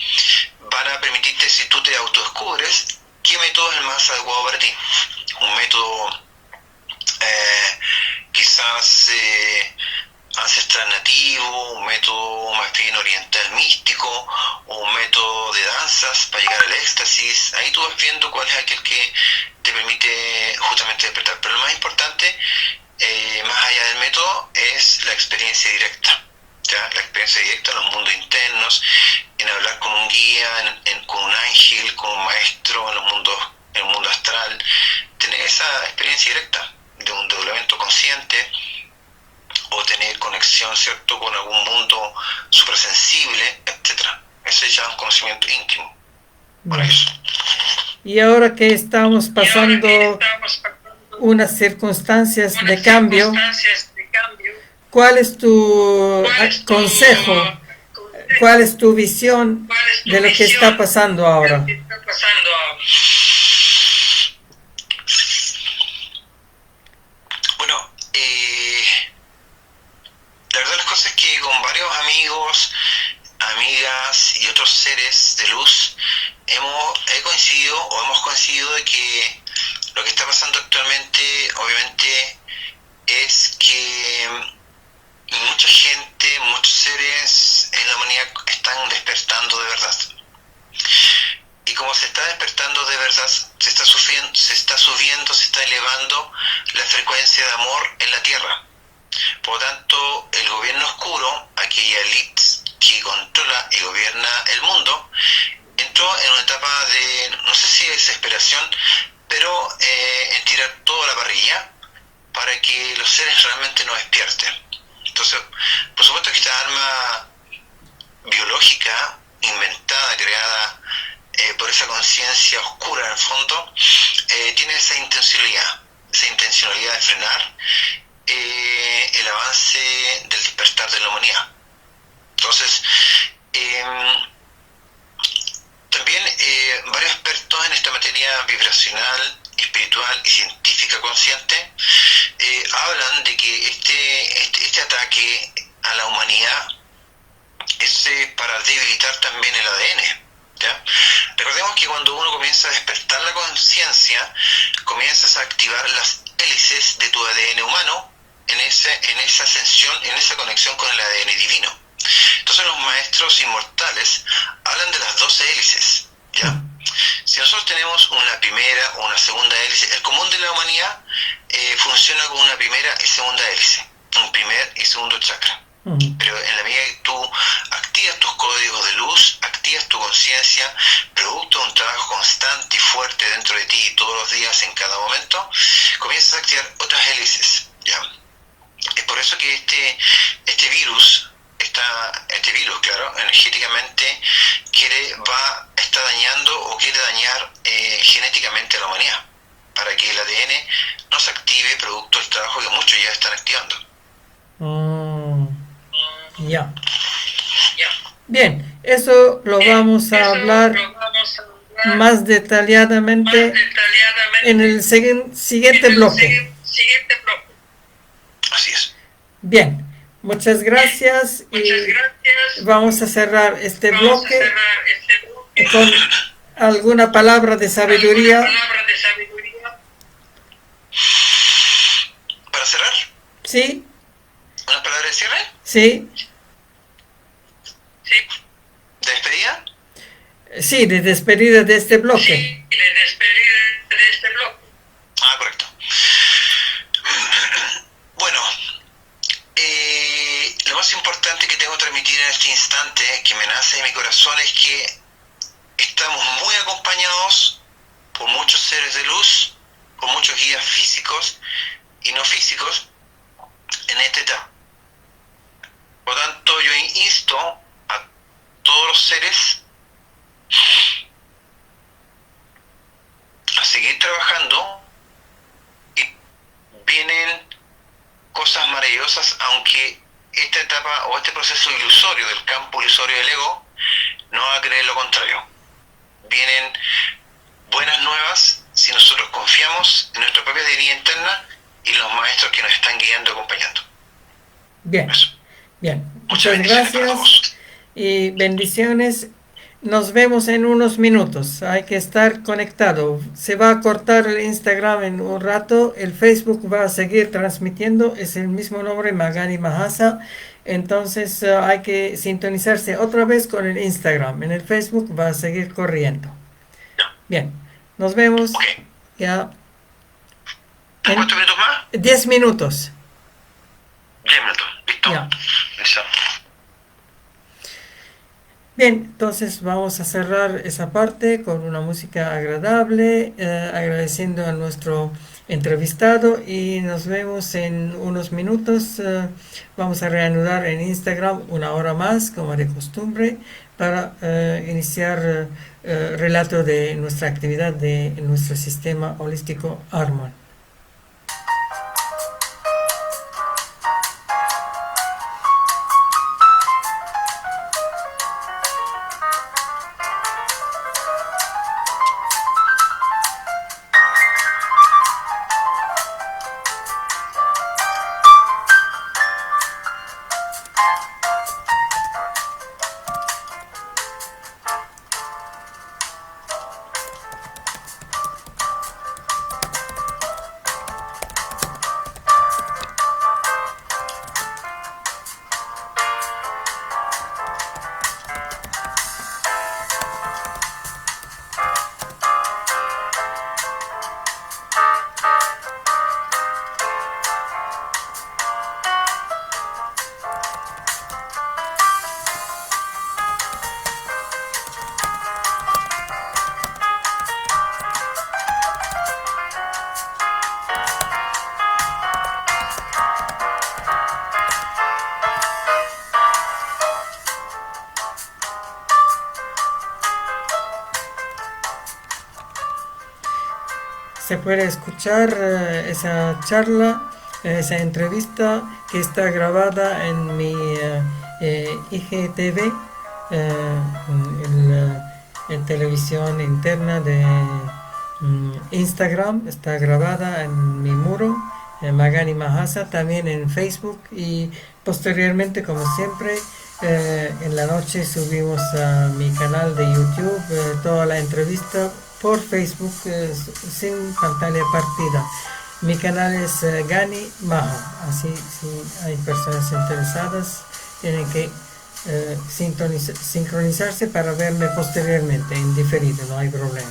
van a permitirte, si tú te autodescubres, qué método es el más adecuado para ti. Un método quizás ancestral nativo, un método más bien oriental místico, o un método de danzas para llegar al éxtasis. Ahí tú vas viendo cuál es aquel que te permite justamente despertar. Pero lo más importante, más allá del método, es la experiencia directa. ¿Ya? La experiencia directa en los mundos internos, en hablar con un guía, con un ángel, con un maestro, en el mundo astral, tener esa experiencia directa de un desdoblamiento consciente, o tener conexión, ¿cierto?, con algún mundo suprasensible, etcétera. Ese ya es un conocimiento íntimo. Por eso. Y ahora que estamos pasando unas circunstancias de cambio, ¿cuál es tu consejo? ¿Cuál es tu visión de lo que está pasando ahora? Bueno, la verdad las cosas es que con varios amigos, amigas y otros seres de luz hemos coincidido de que lo que está pasando actualmente, obviamente, es que mucha gente, muchos seres en la humanidad están despertando de verdad. Y como se está despertando de verdad, se está subiendo, se está elevando la frecuencia de amor en la Tierra. Por lo tanto, el gobierno oscuro, aquella élite que controla y gobierna el mundo, entró en una etapa de, no sé si desesperación, pero en tirar toda la parrilla para que los seres realmente no despierten. Entonces, por supuesto que esta arma biológica, inventada, creada por esa conciencia oscura en el fondo, tiene esa intencionalidad de frenar el avance del despertar de la humanidad. Entonces, también varios expertos en esta materia vibracional, espiritual y científica consciente hablan de que este ataque a la humanidad es para debilitar también el ADN. ¿Ya? Recordemos que cuando uno comienza a despertar la conciencia, comienzas a activar las hélices de tu ADN humano en esa ascensión, en esa conexión con el ADN divino. Entonces los maestros inmortales hablan de las 12 hélices, ¿ya? Si nosotros tenemos una primera o una segunda hélice, el común de la humanidad funciona con una primera y segunda hélice, un primer y segundo chakra. Pero en la medida que tú activas tus códigos de luz, activas tu conciencia, producto de un trabajo constante y fuerte dentro de ti todos los días, en cada momento, comienzas a activar otras hélices, ¿ya? Es por eso que este virus, claro, energéticamente está dañando o quiere dañar genéticamente a la humanidad, para que el ADN no se active producto del trabajo que muchos ya están activando. Ya. Bien, eso lo vamos a hablar más detalladamente en el siguiente bloque. Así es. Bien, muchas gracias y vamos a cerrar este bloque con alguna palabra de sabiduría. ¿Para cerrar? ¿Sí? ¿Una palabra de cierre? Sí. ¿De despedida? Sí, de despedida de este bloque. Ah, correcto. Bueno, lo más importante que tengo que transmitir en este instante, que me nace de mi corazón, es que estamos muy acompañados por muchos seres de luz, por muchos guías físicos y no físicos en esta etapa. Por lo tanto, yo insto a todos los seres a seguir trabajando, y vienen cosas maravillosas, aunque esta etapa o este proceso ilusorio del campo ilusorio del ego no va a creer lo contrario. Vienen buenas nuevas si nosotros confiamos en nuestra propia divinidad interna y los maestros que nos están guiando y acompañando. Bien, Eso. bien. Muchas Muchas bendiciones para gracias todos. y bendiciones. Nos vemos en unos minutos. Hay que estar conectado. Se va a cortar el Instagram en un rato. El Facebook va a seguir transmitiendo. Es el mismo nombre, Magani Mahasa. Entonces hay que sintonizarse otra vez con el Instagram. En el Facebook va a seguir corriendo. Bien, nos vemos. Ok. Ya. ¿Cuántos minutos más? 10 minutos. 10 minutos. ¿Listo? Ya. Listo. Bien, entonces vamos a cerrar esa parte con una música agradable, agradeciendo a nuestro entrevistado y nos vemos en unos minutos. Vamos a reanudar en Instagram una hora más, como de costumbre, para iniciar relato de nuestra actividad de nuestro sistema holístico Harmon. se puede escuchar esa charla, esa entrevista que está grabada en mi IGTV, en televisión interna de Instagram, está grabada en mi muro, Magani Mahasa, también en Facebook y posteriormente, como siempre, en la noche subimos a mi canal de YouTube toda la entrevista por Facebook sin pantalla partida. Mi canal es Gani Maha, así si hay personas interesadas tienen que sincronizarse para verme posteriormente en diferido, no hay problema.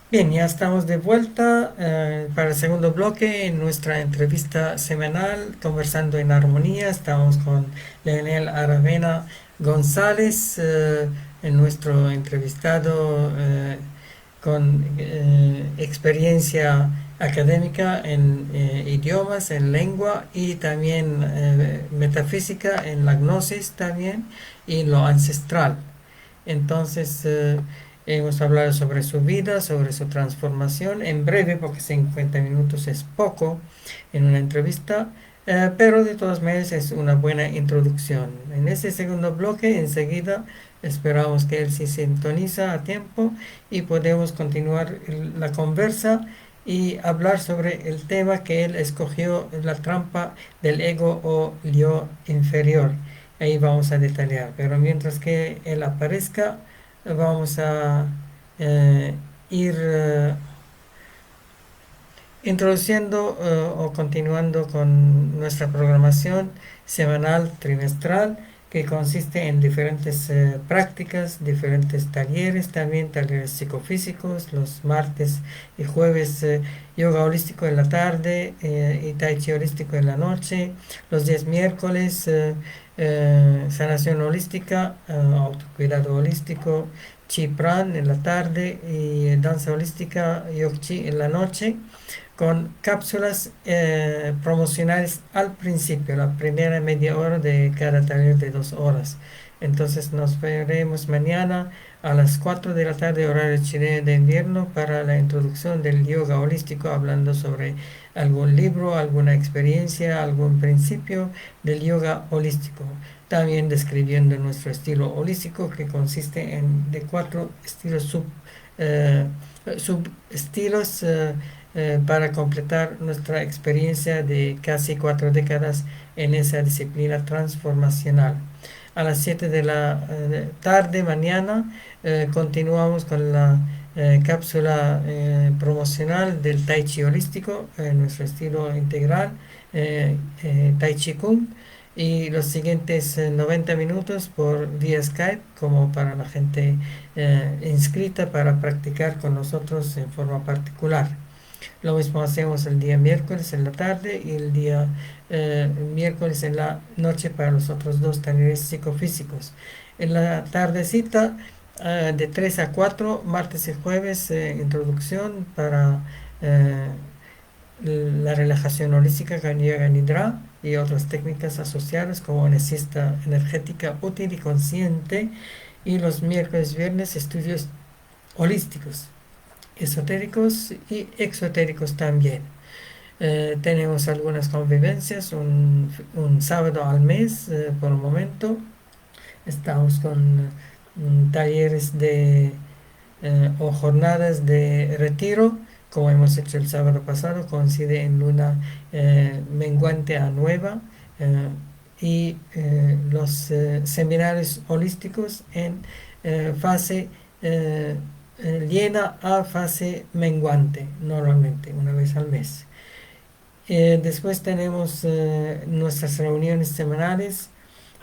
Bien, ya estamos de vuelta para el segundo bloque en nuestra entrevista semanal, Conversando en Armonía. Estamos con Leonel Aravena González, en nuestro entrevistado con experiencia académica en idiomas, en lengua y también metafísica, en la gnosis también y lo ancestral. Entonces, hemos hablado sobre su vida, sobre su transformación, en breve, porque 50 minutos es poco en una entrevista. pero de todas maneras es una buena introducción. En este segundo bloque, enseguida, esperamos que él se sintoniza a tiempo y podemos continuar la conversa y hablar sobre el tema que él escogió, la trampa del ego o yo inferior. Ahí vamos a detallar, pero mientras que él aparezca, vamos a eh, ir introduciendo o continuando con nuestra programación semanal, trimestral, que consiste en diferentes prácticas, diferentes talleres, también talleres psicofísicos, los martes y jueves yoga holístico en la tarde y tai chi holístico en la noche, los días miércoles sanación holística, autocuidado holístico, chi pran en la tarde y danza holística, yok chi en la noche con cápsulas promocionales al principio, la primera media hora de cada taller de 2 horas. Entonces nos veremos mañana a las 4 de la tarde, horario chileno de invierno, para la introducción del yoga holístico, hablando sobre algún libro, alguna experiencia, algún principio del yoga holístico. También describiendo nuestro estilo holístico, que consiste de 4 estilos subestilos para completar nuestra experiencia de casi 4 décadas en esa disciplina transformacional. A las 7 de la tarde mañana continuamos con la cápsula promocional del Tai Chi holístico, nuestro estilo integral, Tai Chi Kung, y los siguientes 90 minutos por vía Skype, como para la gente inscrita para practicar con nosotros en forma particular. Lo mismo hacemos el día miércoles en la tarde y el día miércoles en la noche para los otros 2 talleres psicofísicos. En la tardecita, de 3 a 4, martes y jueves, introducción para la relajación holística con Yoga Nidra y otras técnicas asociadas como una siesta energética útil y consciente. Y los miércoles y viernes, estudios holísticos, esotéricos y exotéricos también. Tenemos algunas convivencias, un sábado al mes por el momento. Estamos con talleres o jornadas de retiro, como hemos hecho el sábado pasado, coincide en luna menguante a nueva, y los seminarios holísticos en fase llena a fase menguante, normalmente una vez al mes. Después tenemos nuestras reuniones semanales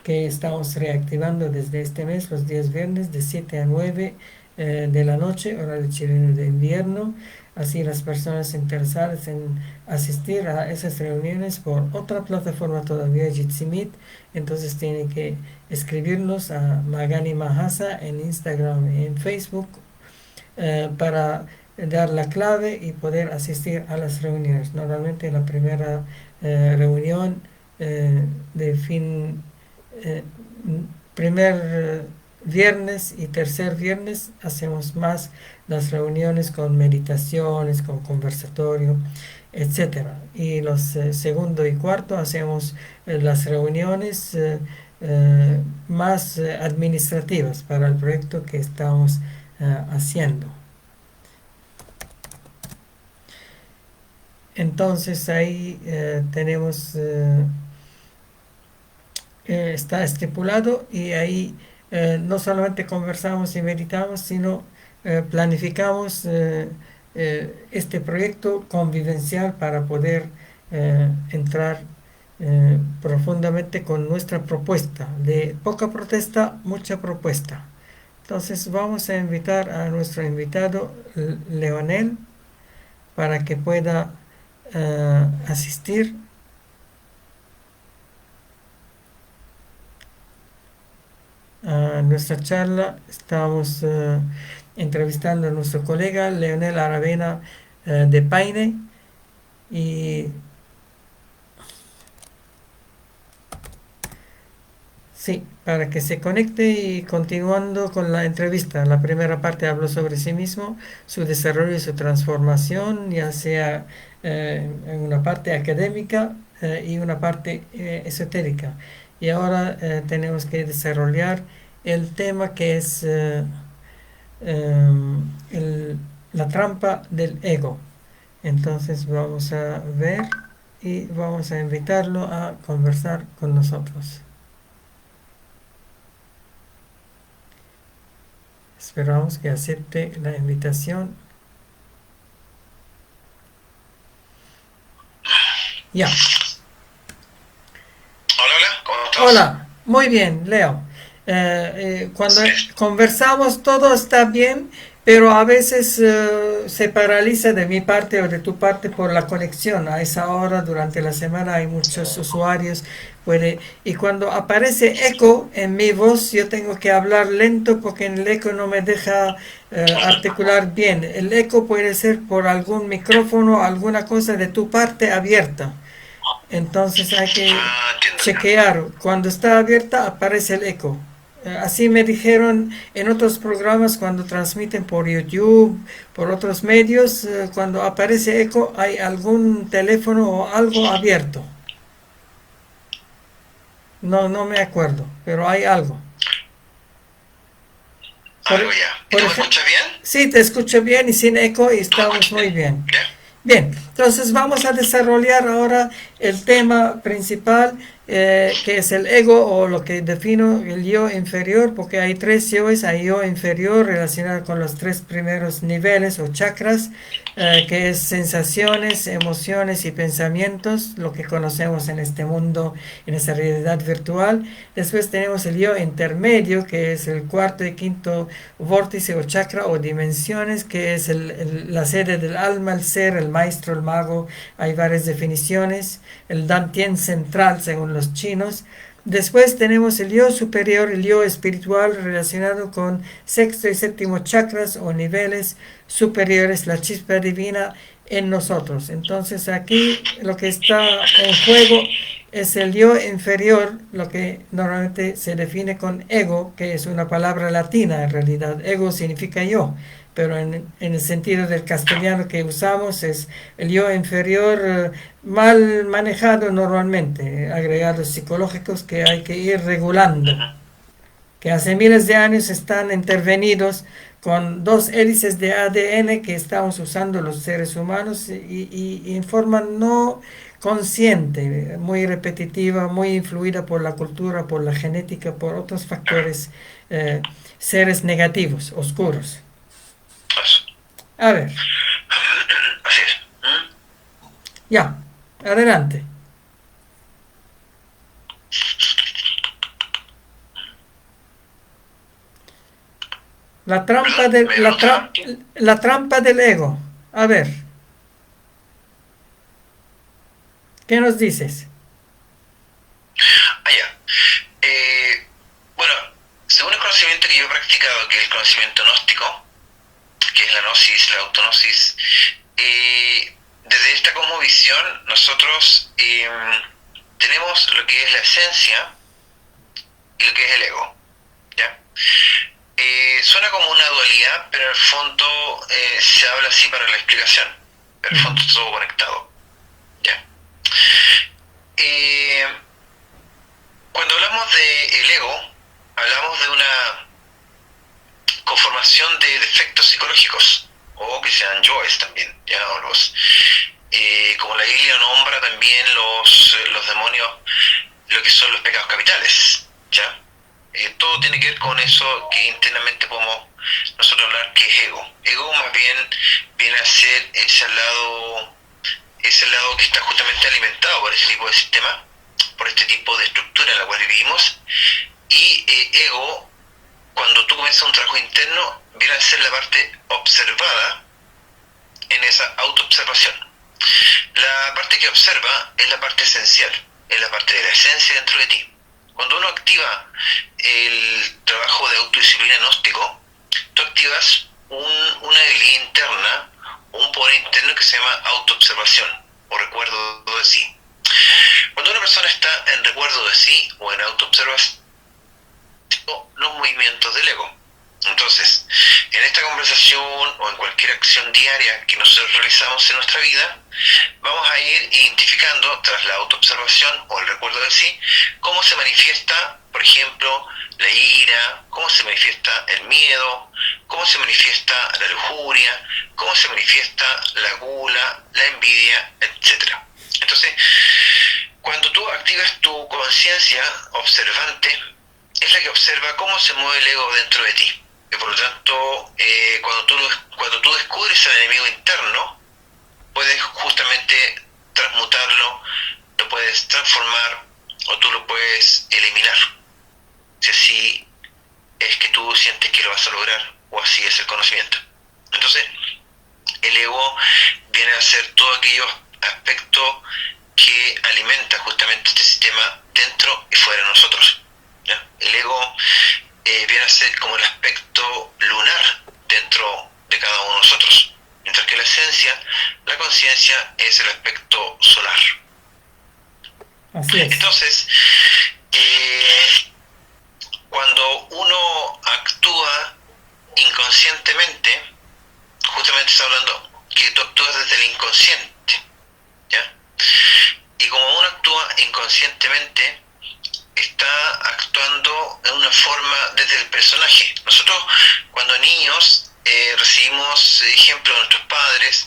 que estamos reactivando desde este mes, los días viernes de 7 a 9 de la noche, horario chileno de invierno. Así las personas interesadas en asistir a esas reuniones por otra plataforma todavía, Jitsi Meet, entonces tienen que escribirnos a Magani Mahasa en Instagram y en Facebook para dar la clave y poder asistir a las reuniones. Normalmente la primera reunión de primer viernes y tercer viernes hacemos más las reuniones con meditaciones, con conversatorio, etcétera. Y los segundo y cuarto hacemos las reuniones más administrativas para el proyecto que estamos haciendo. Entonces ahí tenemos, está estipulado, y ahí no solamente conversamos y meditamos, sino planificamos este proyecto convivencial para poder entrar profundamente con nuestra propuesta. De poca protesta, mucha propuesta. Entonces vamos a invitar a nuestro invitado Leonel para que pueda asistir a nuestra charla. Estamos entrevistando a nuestro colega Leonel Aravena de Paine, y sí, para que se conecte. Y continuando con la entrevista, la primera parte habló sobre sí mismo, su desarrollo y su transformación, ya sea en una parte académica y una parte esotérica. Y ahora tenemos que desarrollar el tema que es la trampa del ego. Entonces vamos a ver y vamos a invitarlo a conversar con nosotros. Esperamos que acepte la invitación. Ya. Hola, ¿cómo estás? Hola, muy bien, Leo. Cuando conversamos todo está bien, pero a veces se paraliza de mi parte o de tu parte por la conexión. A esa hora durante la semana hay muchos usuarios. Y cuando aparece eco en mi voz, yo tengo que hablar lento porque el eco no me deja articular bien. El eco puede ser por algún micrófono, alguna cosa de tu parte abierta. Entonces hay que Entiendo ya. chequear. Cuando está abierta aparece el eco. Así me dijeron en otros programas cuando transmiten por YouTube, por otros medios, cuando aparece eco hay algún teléfono o algo abierto. No, no me acuerdo, pero hay algo. Por, Algo ya. ¿Y por tú me ejemplo, escuchas bien? sí, te escucho bien y sin eco y ¿Tú me estamos escuchas muy bien? bien. ¿Ya? Bien, entonces vamos a desarrollar ahora el tema principal, que es el ego o lo que defino el yo inferior, porque hay tres yoes, hay yo inferior relacionado con los tres primeros niveles o chakras, que es sensaciones, emociones y pensamientos, lo que conocemos en este mundo, en esta realidad virtual. Después tenemos el yo intermedio, que es el cuarto y quinto vórtice o chakra o dimensiones, que es la sede del alma, el ser, el maestro, el mago. Hay varias definiciones. El Dantien central, según los chinos. Después tenemos el yo superior, el yo espiritual relacionado con sexto y séptimo chakras o niveles superiores, la chispa divina en nosotros. Entonces aquí lo que está en juego es el yo inferior, lo que normalmente se define con ego, que es una palabra latina en realidad. Ego significa yo, pero en el sentido del castellano que usamos es el yo inferior mal manejado normalmente, agregados psicológicos que hay que ir regulando, Ujú. que hace miles de años están intervenidos con dos hélices de ADN que estamos usando los seres humanos y en forma no consciente, muy repetitiva, muy influida por la cultura, por la genética, por otros factores, seres negativos, oscuros. Eso. A ver, Así es. ¿Mm? ya, adelante. La trampa ¿Perdón? del, ¿Me preguntaba? la trampa del ego. A ver, ¿qué nos dices? Ah, ya. Bueno, según el conocimiento que yo he practicado, que es el conocimiento gnóstico, que es la gnosis, la autognosis, desde esta cosmovisión nosotros tenemos lo que es la esencia y lo que es el ego. ¿Ya? Suena como una dualidad, pero en el fondo se habla así para la explicación. Pero en el fondo está todo conectado. ¿Ya? Eh, Cuando hablamos de el ego, hablamos de una conformación de defectos psicológicos, o que sean yoes también, ¿ya? O como la Biblia nombra también los demonios, lo que son los pecados capitales, ¿ya? Todo tiene que ver con eso que internamente podemos nosotros hablar que es ego. Ego más bien viene a ser ese lado que está justamente alimentado por ese tipo de sistema, por este tipo de estructura en la cual vivimos. Y ego, cuando tú comienzas un trabajo interno, viene a ser la parte observada en esa autoobservación. La parte que observa es la parte esencial, es la parte de la esencia dentro de ti. Cuando uno activa el trabajo de autodisciplina gnóstico, tú activas una habilidad interna, un poder interno que se llama autoobservación o recuerdo de sí. Cuando una persona está en recuerdo de sí o en autoobservación, los movimientos del ego. Entonces, en esta conversación o en cualquier acción diaria que nosotros realizamos en nuestra vida, vamos a ir identificando, tras la autoobservación o el recuerdo de sí, cómo se manifiesta, por ejemplo, la ira, cómo se manifiesta el miedo, cómo se manifiesta la lujuria, cómo se manifiesta la gula, la envidia, etc. Entonces, cuando tú activas tu conciencia observante, es la que observa cómo se mueve el ego dentro de ti. Y por lo tanto, cuando tú descubres al enemigo interno, puedes justamente transmutarlo, lo puedes transformar o tú lo puedes eliminar. Si así es que tú sientes que lo vas a lograr, o así es el conocimiento. Entonces, el ego viene a ser todos aquellos aspectos que alimenta justamente este sistema dentro y fuera de nosotros, ¿ya? El ego viene a ser como el aspecto lunar dentro de cada uno de nosotros, mientras que la esencia, la conciencia, es el aspecto solar. Así es. Entonces, cuando uno actúa inconscientemente, justamente está hablando que tú actúas desde el inconsciente, ¿ya? Y como uno actúa inconscientemente, está actuando de una forma desde el personaje. Nosotros, cuando niños, recibimos ejemplos de nuestros padres,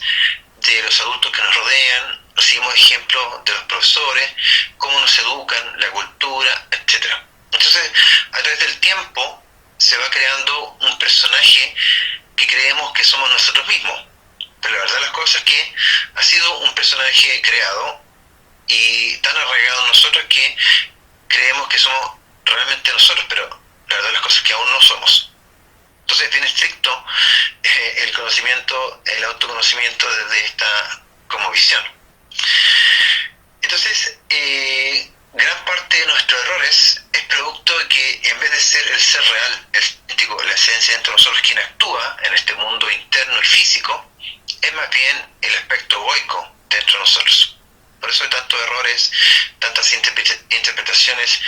de los adultos que nos rodean, recibimos ejemplos de los profesores, cómo nos educan, la cultura, etc. Entonces, a través del tiempo, se va creando un personaje que creemos que somos nosotros mismos. Pero la verdad las cosas es que ha sido un personaje creado y tan arraigado en nosotros que creemos que somos realmente nosotros, pero la verdad las cosas es que aún no somos. Entonces es bien estricto el conocimiento, el autoconocimiento desde esta como visión. Entonces, gran parte de nuestros errores es producto de que en vez de ser el ser real, el auténtico, la esencia dentro de nosotros quien actúa en este mundo interno y físico, es más bien el aspecto egoico dentro de nosotros. Por eso hay tantos errores, tantas interpretaciones,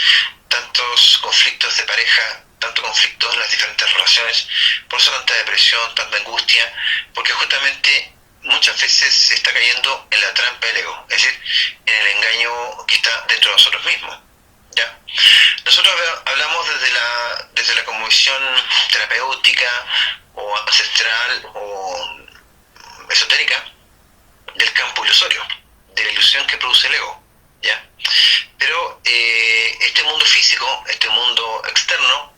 tantos conflictos de pareja, tantos conflictos en las diferentes relaciones, por eso tanta depresión, tanta angustia, porque justamente muchas veces se está cayendo en la trampa del ego, es decir, en el engaño que está dentro de nosotros mismos, ¿ya? Nosotros hablamos desde la cosmovisión terapéutica o ancestral o esotérica del campo ilusorio, de la ilusión que produce el ego, ¿ya? Pero este mundo físico, este mundo externo,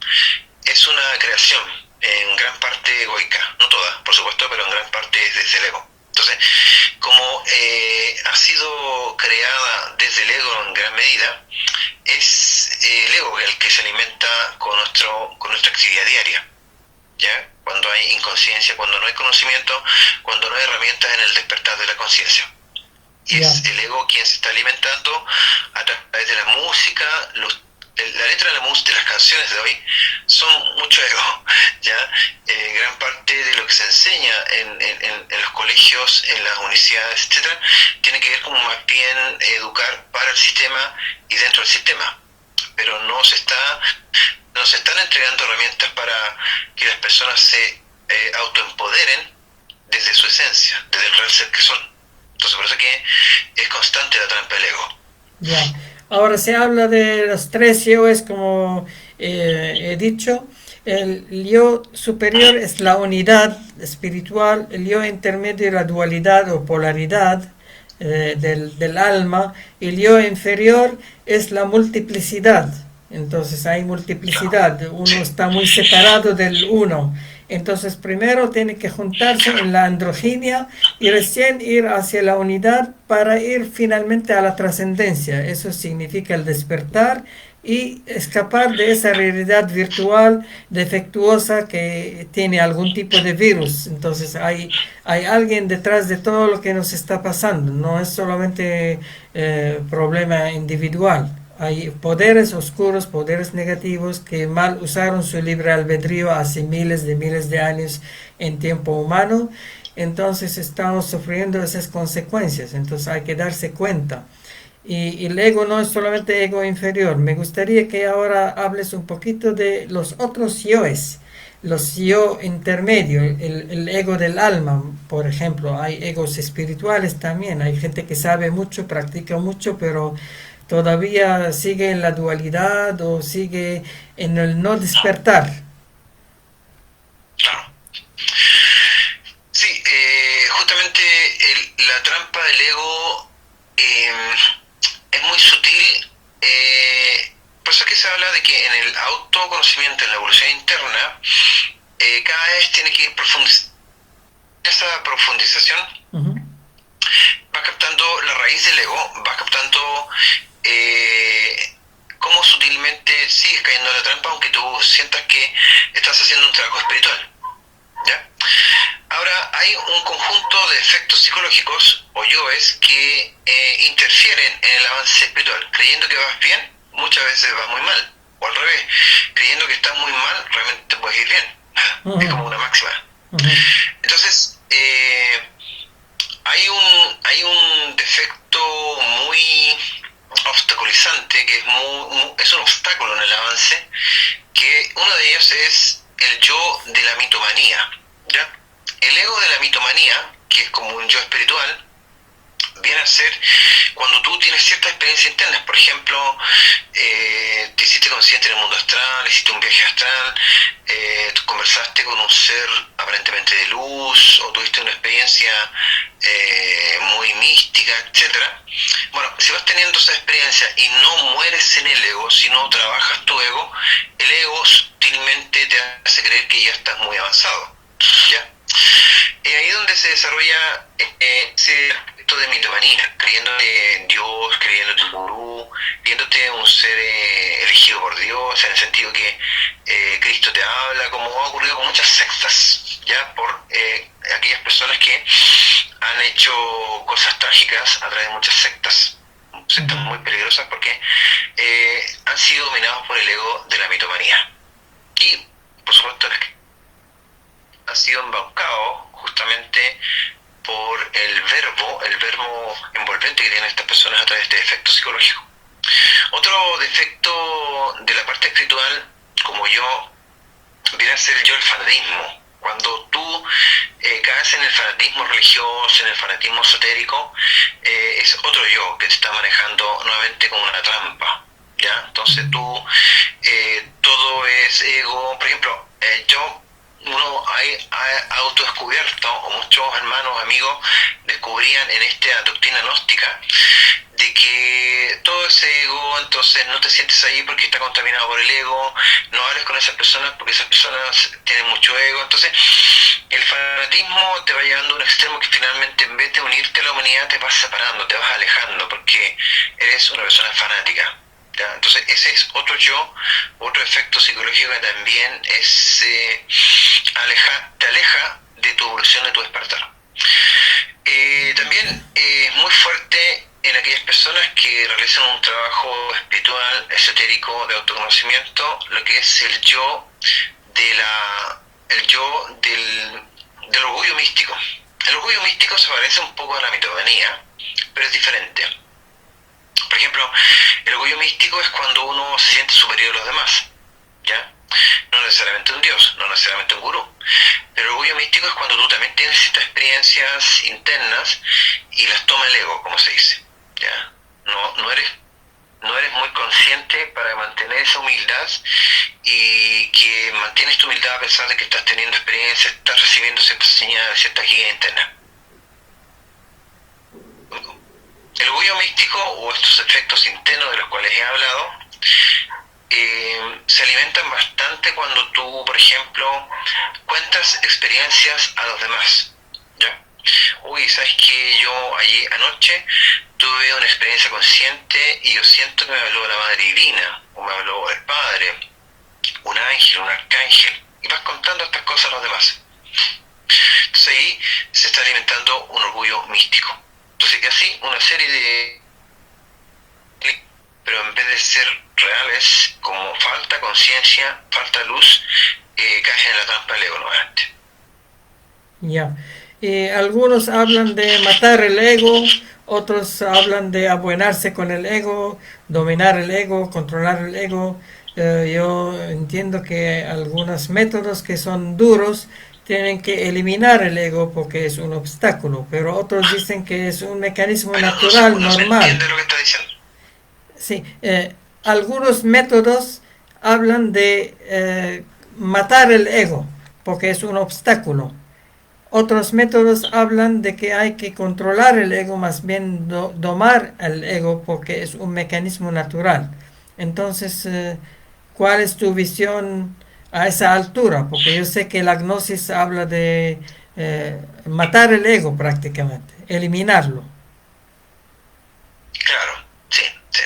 es una creación en gran parte egoica, no toda, por supuesto, pero en gran parte es desde el ego. Entonces, como ha sido creada desde el ego en gran medida, es el ego el que se alimenta con nuestra actividad diaria, ¿ya? Cuando hay inconsciencia, cuando no hay conocimiento, cuando no hay herramientas en el despertar de la conciencia. Y es el ego quien se está alimentando a través de la música. La letra de las canciones de hoy son mucho ego, ¿ya? Gran parte de lo que se enseña en los colegios, en las universidades, etcétera, tiene que ver como más bien educar para el sistema y dentro del sistema, pero no se están entregando herramientas para que las personas se autoempoderen desde su esencia, desde el real ser que son. Entonces por eso que es constante la trampa del ego. Ya. Ahora se habla de los tres yoes, como he dicho. El yo superior es la unidad espiritual, el yo intermedio es la dualidad o polaridad del alma, y el yo inferior es la multiplicidad. Entonces hay multiplicidad, uno está muy separado del uno. Entonces primero tiene que juntarse en la androginia y recién ir hacia la unidad para ir finalmente a la trascendencia. Eso significa el despertar y escapar de esa realidad virtual defectuosa que tiene algún tipo de virus. Entonces hay alguien detrás de todo lo que nos está pasando, no es solamente problema individual. Hay poderes oscuros, poderes negativos que mal usaron su libre albedrío hace miles de años en tiempo humano. Entonces estamos sufriendo esas consecuencias. Entonces hay que darse cuenta. Y el ego no es solamente ego inferior. Me gustaría que ahora hables un poquito de los otros yoes. los yo intermedios, el ego del alma, por ejemplo. Hay egos espirituales también, hay gente que sabe mucho, practica mucho, pero todavía sigue en la dualidad o sigue en el no despertar. Claro. Sí, justamente la trampa del ego eh, es muy sutil. Por eso es que se habla de que en el autoconocimiento, en la evolución interna, cada vez tiene que ir profundizando. Esa profundización Ujú. vas captando la raíz del ego, vas captando cómo sutilmente sigues cayendo en la trampa, aunque tú sientas que estás haciendo un trabajo espiritual. ¿Ya? Ahora, hay un conjunto de efectos psicológicos o yoes que interfieren en el avance espiritual. Creyendo que vas bien, muchas veces vas muy mal. O al revés, creyendo que estás muy mal, realmente te puedes ir bien. Es Ujú. como una máxima. Ujú. Entonces, hay un defecto muy obstaculizante, que es un obstáculo en el avance, que uno de ellos es el yo de la mitomanía. ¿Ya? El ego de la mitomanía, que es como un yo espiritual, viene a ser cuando tú tienes ciertas experiencias internas. Por ejemplo, te hiciste consciente en el mundo astral, hiciste un viaje astral, conversaste con un ser aparentemente de luz, o tuviste una experiencia muy mística, etcétera. Bueno, si vas teniendo esa experiencia y no mueres en el ego, si no trabajas tu ego, el ego sutilmente te hace creer que ya estás muy avanzado. ¿Ya? Es ahí donde se desarrolla ese aspecto de mitomanía, creyéndote en Dios, creyéndote un gurú, viéndote un ser elegido por Dios, en el sentido que Cristo te habla, como ha ocurrido con muchas sectas, ya por aquellas personas que han hecho cosas trágicas a través de muchas sectas muy peligrosas porque han sido dominados por el ego de la mitomanía. Y, por supuesto, ha sido embaucado justamente por el verbo envolvente que tienen estas personas a través de efectos psicológicos. Otro defecto de la parte espiritual, como yo, viene a ser yo el fanatismo. Cuando tú caes en el fanatismo religioso, en el fanatismo esotérico, es otro yo que te está manejando nuevamente como una trampa. ¿Ya? Entonces tú, todo es ego. Por ejemplo, uno ha autodescubierto, o muchos hermanos, amigos, descubrían en esta doctrina gnóstica de que todo ese ego, entonces no te sientes ahí porque está contaminado por el ego, no hables con esas personas porque esas personas tienen mucho ego. Entonces el fanatismo te va llevando a un extremo que finalmente, en vez de unirte a la humanidad, te vas separando, te vas alejando porque eres una persona fanática. ¿Ya? Entonces ese es otro yo, otro efecto psicológico que también es te aleja de tu evolución, de tu despertar. También es muy fuerte en aquellas personas que realizan un trabajo espiritual, esotérico, de autoconocimiento, lo que es el yo del orgullo místico. El orgullo místico se parece un poco a la mitomanía, pero es diferente. Por ejemplo, el orgullo místico es cuando uno se siente superior a los demás, ¿ya? No necesariamente un dios, no necesariamente un gurú. Pero el orgullo místico es cuando tú también tienes ciertas experiencias internas y las toma el ego, como se dice, ¿ya? No eres muy consciente para mantener esa humildad, y que mantienes tu humildad a pesar de que estás teniendo experiencias, estás recibiendo ciertas señales, ciertas guías internas. El orgullo místico, o estos efectos internos de los cuales he hablado, se alimentan bastante cuando tú, por ejemplo, cuentas experiencias a los demás. ¿Ya? Uy, ¿sabes qué? Yo ayer anoche tuve una experiencia consciente y yo siento que me habló la Madre Divina, o me habló el Padre, un ángel, un arcángel, y vas contando estas cosas a los demás. Entonces ahí se está alimentando un orgullo místico. Entonces, así una serie de, pero en vez de ser reales, como falta conciencia, falta luz, caes en la trampa del ego nuevamente. Ya. Algunos hablan de matar el ego, otros hablan de abuenarse con el ego, dominar el ego, controlar el ego. Yo entiendo que algunos métodos que son duros tienen que eliminar el ego porque es un obstáculo, pero otros dicen que es un mecanismo Bueno, natural, no se normal. entiende lo que está diciendo. Sí, algunos métodos hablan de matar el ego porque es un obstáculo. Otros métodos hablan de que hay que controlar el ego, más bien domar el ego porque es un mecanismo natural. Entonces, ¿cuál es tu visión a esa altura? Porque yo sé que la gnosis habla de matar el ego prácticamente, eliminarlo. Claro, sí, sí.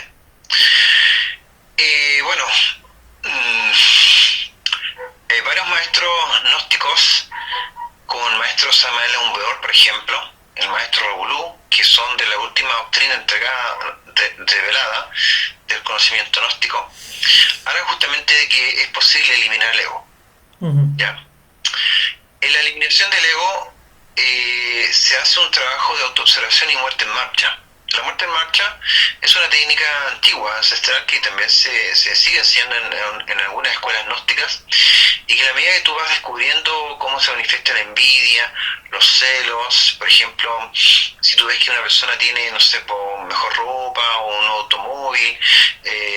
Bueno, mm, varios maestros gnósticos, como el maestro Samael Aun Weor, por ejemplo, el maestro Rabulú, que son de la última doctrina entregada, revelada del conocimiento gnóstico, hablan justamente de que es posible eliminar el ego. Ujú. ¿Ya? En la eliminación del ego se hace un trabajo de autoobservación y muerte en marcha. La muerte en marcha es una técnica antigua, ancestral, que también se sigue enseñando en algunas escuelas gnósticas, y que a la medida que tú vas descubriendo cómo se manifiesta la envidia, los celos, por ejemplo, si tú ves que una persona tiene, no sé, mejor ropa o un automóvil,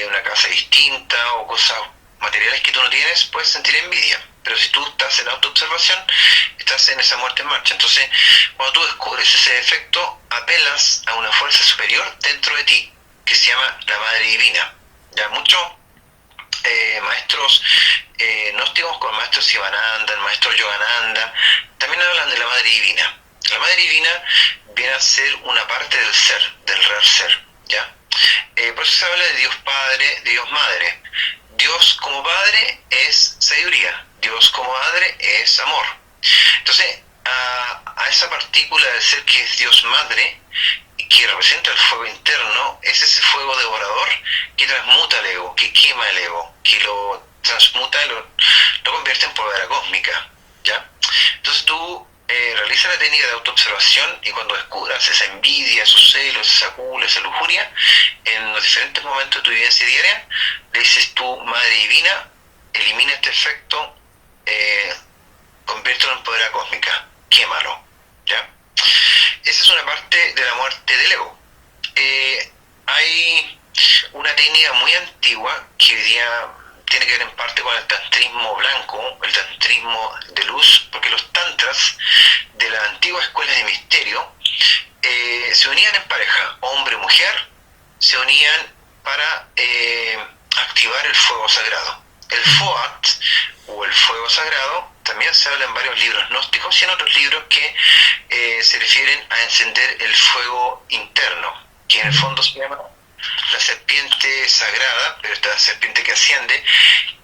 una casa distinta o cosas materiales que tú no tienes, puedes sentir envidia. Pero si tú estás en autoobservación, estás en esa muerte en marcha. Entonces, cuando tú descubres ese defecto, apelas a una fuerza superior dentro de ti, que se llama la Madre Divina. Ya muchos maestros gnósticos, como el maestro Sivananda, el maestro Yogananda, también hablan de la Madre Divina. La Madre Divina viene a ser una parte del ser, del real ser, ¿ya? Por eso se habla de Dios Padre, de Dios Madre. Dios como Padre es sabiduría, Dios como Madre es amor. Entonces, a esa partícula del ser que es Dios Madre, que representa el fuego interno, es ese fuego devorador que transmuta el ego, que quema el ego, que lo transmuta y lo convierte en polvora cósmica, ¿ya? Entonces tú realizas la técnica de autoobservación, y cuando descubras esa envidia, esos celos, esa gula, esa lujuria, en los diferentes momentos de tu vivencia diaria, le dices tú, Madre Divina, elimina este efecto, conviértelo en polvora cósmica, quémalo, ¿ya? Esa es una parte de la muerte del ego. Hay una técnica muy antigua que hoy día tiene que ver en parte con el tantrismo blanco, el tantrismo de luz, porque los tantras de las antiguas escuelas de misterio se unían en pareja, hombre y mujer, se unían para activar el fuego sagrado. El Foat, o el fuego sagrado, también se habla en varios libros gnósticos y en otros libros que se refieren a encender el fuego interno, que en el fondo se llama la serpiente sagrada, pero esta serpiente que asciende,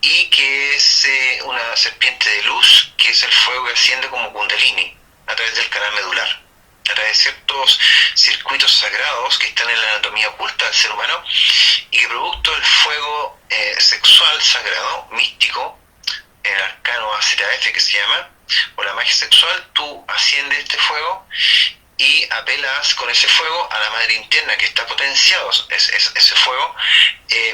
y que es una serpiente de luz, que es el fuego que asciende como kundalini, a través del canal medular, a través de ciertos circuitos sagrados que están en la anatomía oculta del ser humano, y que producto del fuego sexual sagrado, místico, el arcano AZF que se llama, o la magia sexual, tú asciendes este fuego y apelas con ese fuego a la madre interna, que está potenciado ese fuego,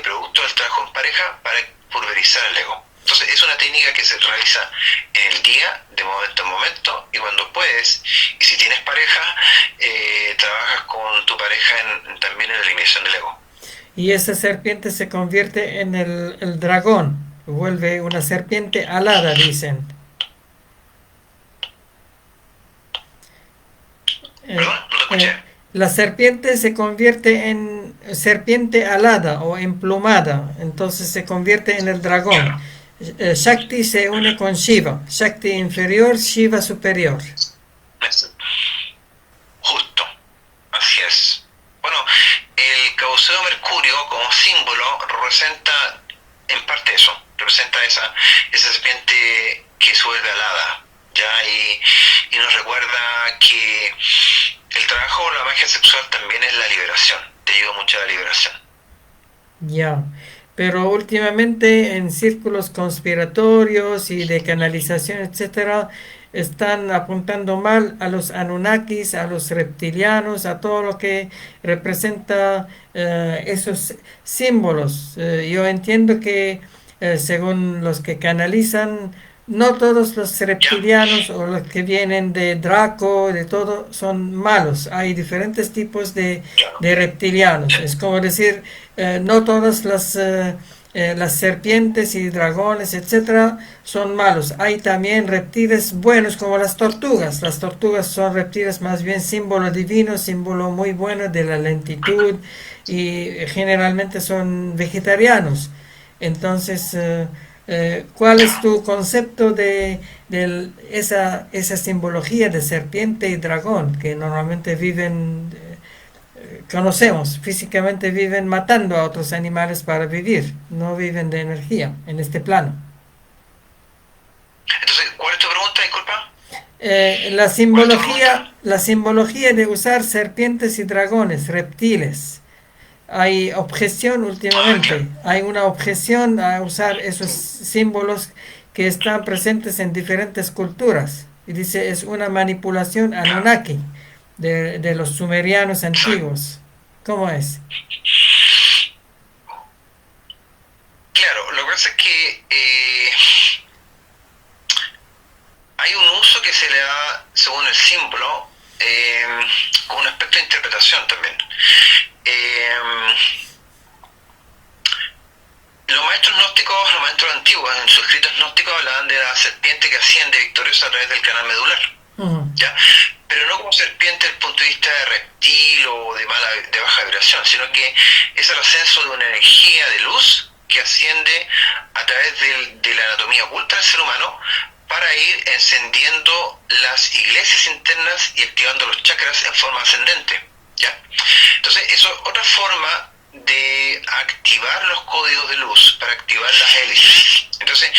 producto del trabajo en pareja, para pulverizar el ego. Entonces es una técnica que se realiza en el día, de momento en momento, y cuando puedes, y si tienes pareja, trabajas con tu pareja también en la eliminación del ego. Y esa serpiente se convierte en el dragón, vuelve una serpiente alada, dicen. ¿Perdón? Eh, No te escuché. la serpiente se convierte en serpiente alada o emplumada, entonces se convierte en el dragón. Claro, Shakti se une con Shiva, Shakti inferior, Shiva superior. justo, así es. Bueno, el caduceo mercurio como símbolo representa en parte eso, representa esa serpiente que se vuelve alada, ¿ya? Y nos recuerda que el trabajo con la magia sexual también es la liberación, te ayuda mucho a la liberación. Ya, pero últimamente en círculos conspiratorios y de canalización, etcétera, están apuntando mal a los Anunnakis, a los reptilianos, a todo lo que representa esos símbolos. Yo entiendo que según los que canalizan, no todos los reptilianos o los que vienen de Draco, de todo, son malos. Hay diferentes tipos claro. de reptilianos. Es como decir, no todas las serpientes y dragones, etcétera, son malos. Hay también reptiles buenos como las tortugas. Las tortugas son reptiles más bien símbolo divino, símbolo muy bueno de la lentitud y generalmente son vegetarianos. Entonces, ¿cuál es tu concepto esa simbología de serpiente y dragón que normalmente viven, conocemos, físicamente viven matando a otros animales para vivir, no viven de energía en este plano? Entonces, ¿cuál es tu pregunta, disculpa? La simbología de usar serpientes y dragones, reptiles. Hay objeción últimamente, Claro. hay una objeción a usar esos símbolos que están presentes en diferentes culturas. Y dice, es una manipulación Anunnaki de los sumerianos antiguos. ¿Cómo es? Claro, lo que pasa es que hay un uso que se le da, según el símbolo, con un aspecto de interpretación también. Los maestros gnósticos, los maestros antiguos, en sus escritos gnósticos hablaban de la serpiente que asciende victoriosa a través del canal medular, ¿ya? Pero no como serpiente desde el punto de vista de reptil o de baja vibración, sino que es el ascenso de una energía de luz que asciende a través de la anatomía oculta del ser humano para ir encendiendo las iglesias internas y activando los chakras en forma ascendente, ¿ya? Entonces, eso es otra forma de activar los códigos de luz, para activar las hélices. Entonces,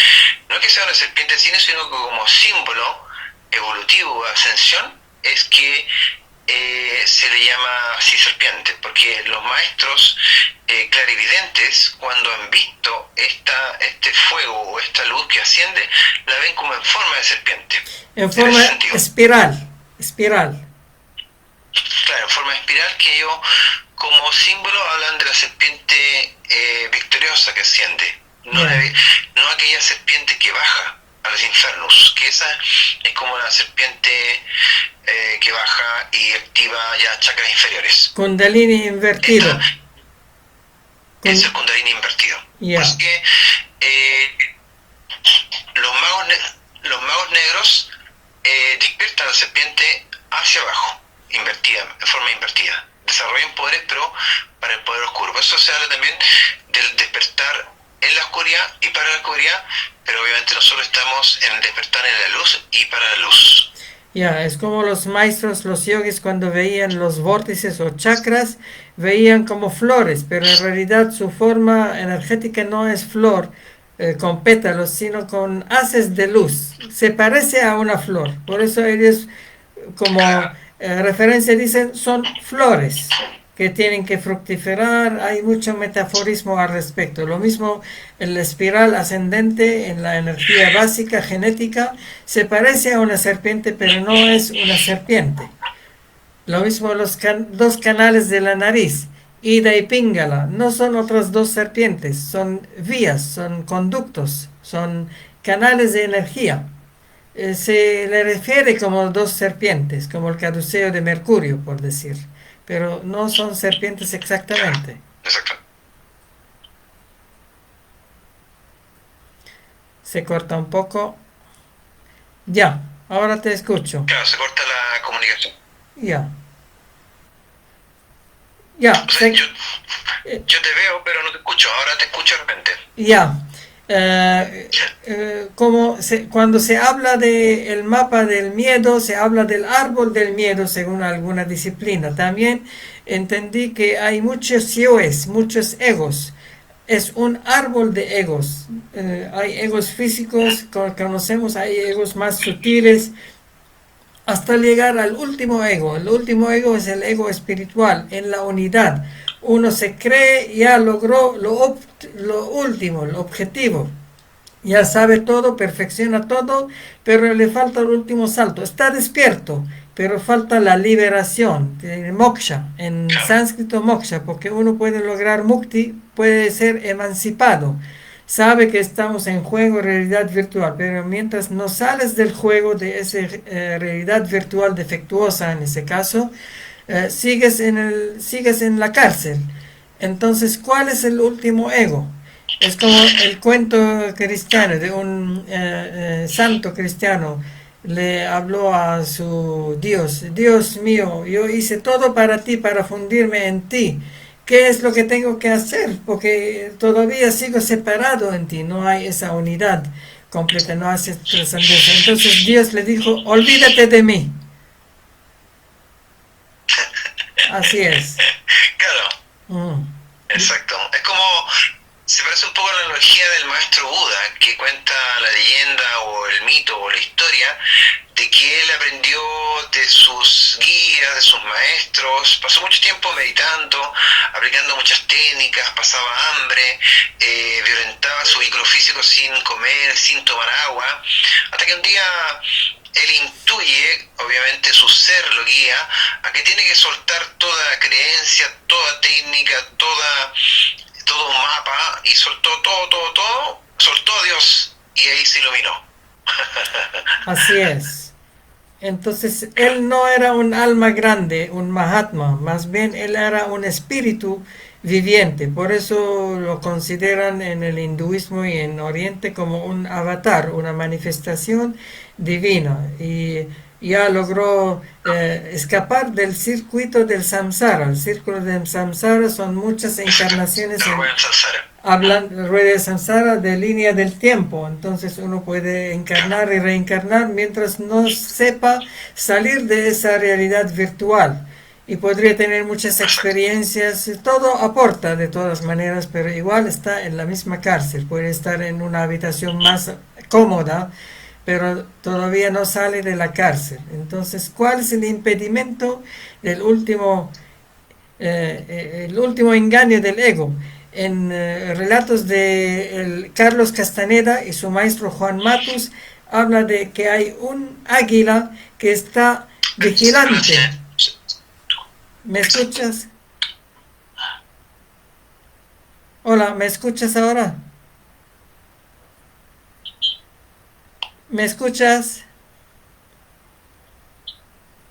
no es que sea una serpiente cine, sino que como símbolo evolutivo de ascensión es que se le llama así serpiente, porque los maestros clarividentes, cuando han visto este fuego o esta luz que asciende, la ven como en forma de serpiente. En forma espiral. Claro, en forma de espiral, que ellos como símbolo hablan de la serpiente victoriosa que asciende, no aquella serpiente que baja a los infiernos, que esa es como la serpiente que baja y activa ya chakras inferiores. Kundalini invertido. Es el Kundalini invertido. Así que los magos negros despiertan a la serpiente hacia abajo, invertida, en forma invertida. Desarrollan poderes, pero para el poder oscuro. Por eso se habla también del despertar en la oscuridad y para la oscuridad, pero obviamente nosotros estamos en el despertar en la luz y para la luz. Es como los maestros, los yogis, cuando veían los vórtices o chakras, veían como flores, pero en realidad su forma energética no es flor con pétalos, sino con haces de luz. Se parece a una flor, por eso ellos como referencia dicen son flores que tienen que fructiferar. Hay mucho metaforismo al respecto. Lo mismo en la espiral ascendente, en la energía básica genética, se parece a una serpiente, pero no es una serpiente. Lo mismo los dos canales de la nariz, Ida y Pingala, no son otras dos serpientes, son vías, son conductos, son canales de energía. Se le refiere como dos serpientes, como el caduceo de Mercurio, por decir, pero no son serpientes exactamente. Exacto. Se corta un poco. Ya, ahora te escucho. Claro, se corta la comunicación. Ya. O sea, yo te veo, pero no te escucho. Ahora te escucho de repente. Ya. Cuando se habla del mapa del miedo, se habla del árbol del miedo según alguna disciplina. También entendí que hay muchos yoes, muchos egos. Es un árbol de egos. Hay egos físicos, como conocemos, hay egos más sutiles, hasta llegar al último ego. El último ego es el ego espiritual, en la unidad. Uno se cree, ya logró lo último, el objetivo. Ya sabe todo, perfecciona todo, pero le falta el último salto. Está despierto, pero falta la liberación, moksha, en sánscrito moksha, porque uno puede lograr mukti, puede ser emancipado. sabe que estamos en juego realidad virtual, pero mientras no sales del juego de esa realidad virtual defectuosa en ese caso, sigues en la cárcel. Entonces, ¿cuál es el último ego? Es como el cuento cristiano de un santo cristiano. Le habló a su Dios: Dios mío, yo hice todo para ti, para fundirme en ti. ¿Qué es lo que tengo que hacer? Porque todavía sigo separado en ti, no hay esa unidad completa, no hace trascendencia. Entonces Dios le dijo: olvídate de mí. Así es. Claro, Mm. exacto. Es como, se parece un poco a la analogía del maestro Buda, que cuenta la leyenda o el mito o la historia de que él aprendió de sus guías, de sus maestros, pasó mucho tiempo meditando, aplicando muchas técnicas, pasaba hambre, violentaba su microfísico sin comer, sin tomar agua, hasta que un día él intuye, obviamente su ser lo guía, a que tiene que soltar toda creencia, toda técnica, todo un mapa, y soltó todo, soltó a Dios, y ahí se iluminó. Así es. Entonces, él no era un alma grande, un Mahatma, más bien él era un espíritu viviente. Por eso lo consideran en el hinduismo y en Oriente como un avatar, una manifestación divina. Y ya logró escapar del circuito del samsara. El círculo del samsara son muchas encarnaciones en, hablan rueda de samsara de línea del tiempo. Entonces uno puede encarnar y reencarnar mientras no sepa salir de esa realidad virtual, y podría tener muchas experiencias. Todo aporta de todas maneras, pero igual está en la misma cárcel. Puede estar en una habitación más cómoda, pero todavía no sale de la cárcel. Entonces, ¿cuál es el impedimento del último el último engaño del ego? En relatos de Carlos Castaneda y su maestro Juan Matus, habla de que hay un águila que está vigilante. ¿Me escuchas? Hola, ¿me escuchas ahora? ¿Me escuchas?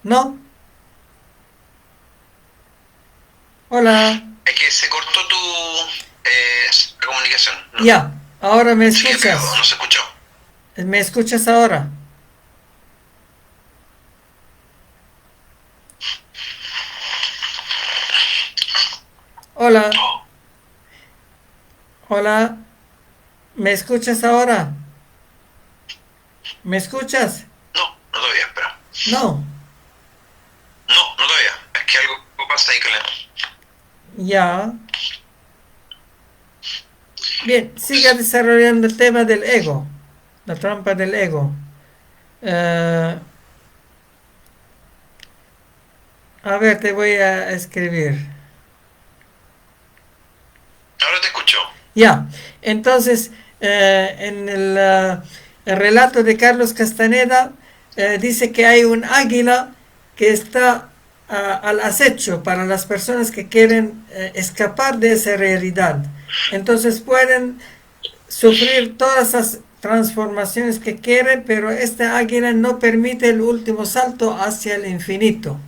¿No? Hola. Es que se cortó tu comunicación. No. Ya, ahora me Sigue pegado, escuchas. no se escuchó. ¿Me escuchas ahora? Hola, hola, ¿me escuchas ahora? ¿Me escuchas? No, no todavía, espera. No, No todavía. Es que algo pasa ahí con él. ya. Bien, siga desarrollando el tema del ego, la trampa del ego. Eh, a ver, te voy a escribir. Ahora te escucho. Ya, entonces, en el relato de Carlos Castaneda, dice que hay un águila que está al acecho para las personas que quieren escapar de esa realidad. Entonces pueden sufrir todas las transformaciones que quieren, pero esta águila no permite el último salto hacia el infinito.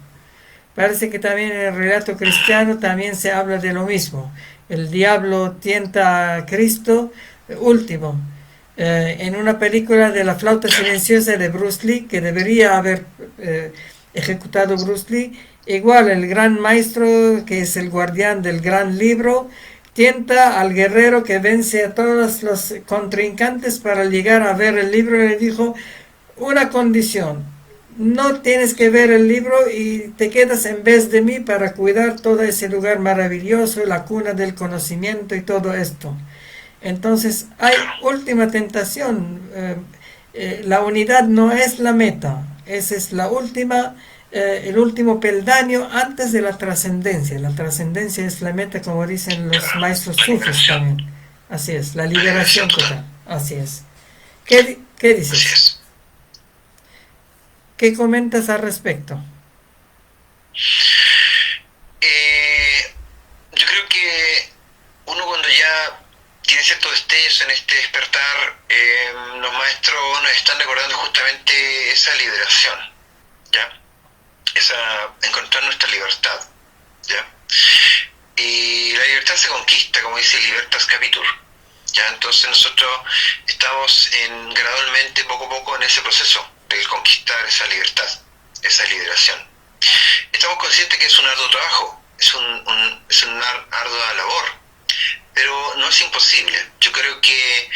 Parece que también en el relato cristiano también se habla de lo mismo. El diablo tienta a Cristo último. En una película de La flauta silenciosa de Bruce Lee, que debería haber ejecutado Bruce Lee, igual el gran maestro, que es el guardián del gran libro, tienta al guerrero que vence a todos los contrincantes para llegar a ver el libro, y le dijo: una condición, no tienes que ver el libro y te quedas en vez de mí para cuidar todo ese lugar maravilloso, la cuna del conocimiento y todo esto. Entonces hay última tentación. La unidad no es la meta, esa es la última, el último peldaño antes de la trascendencia. La trascendencia es la meta, como dicen los maestros sufis también. Así es, la liberación total. Así es. ¿Qué dices? ¿Qué comentas al respecto? Yo creo que uno, cuando ya tiene cierto antes, en este despertar, los maestros nos están recordando justamente esa liberación, ¿ya? Encontrar nuestra libertad, ¿ya? Y la libertad se conquista, como dice Libertas Capitur, ¿ya? Entonces nosotros estamos gradualmente, poco a poco, en ese proceso de conquistar esa libertad, esa liberación. Estamos conscientes que es un arduo trabajo, es una ardua labor, pero no es imposible. Yo creo que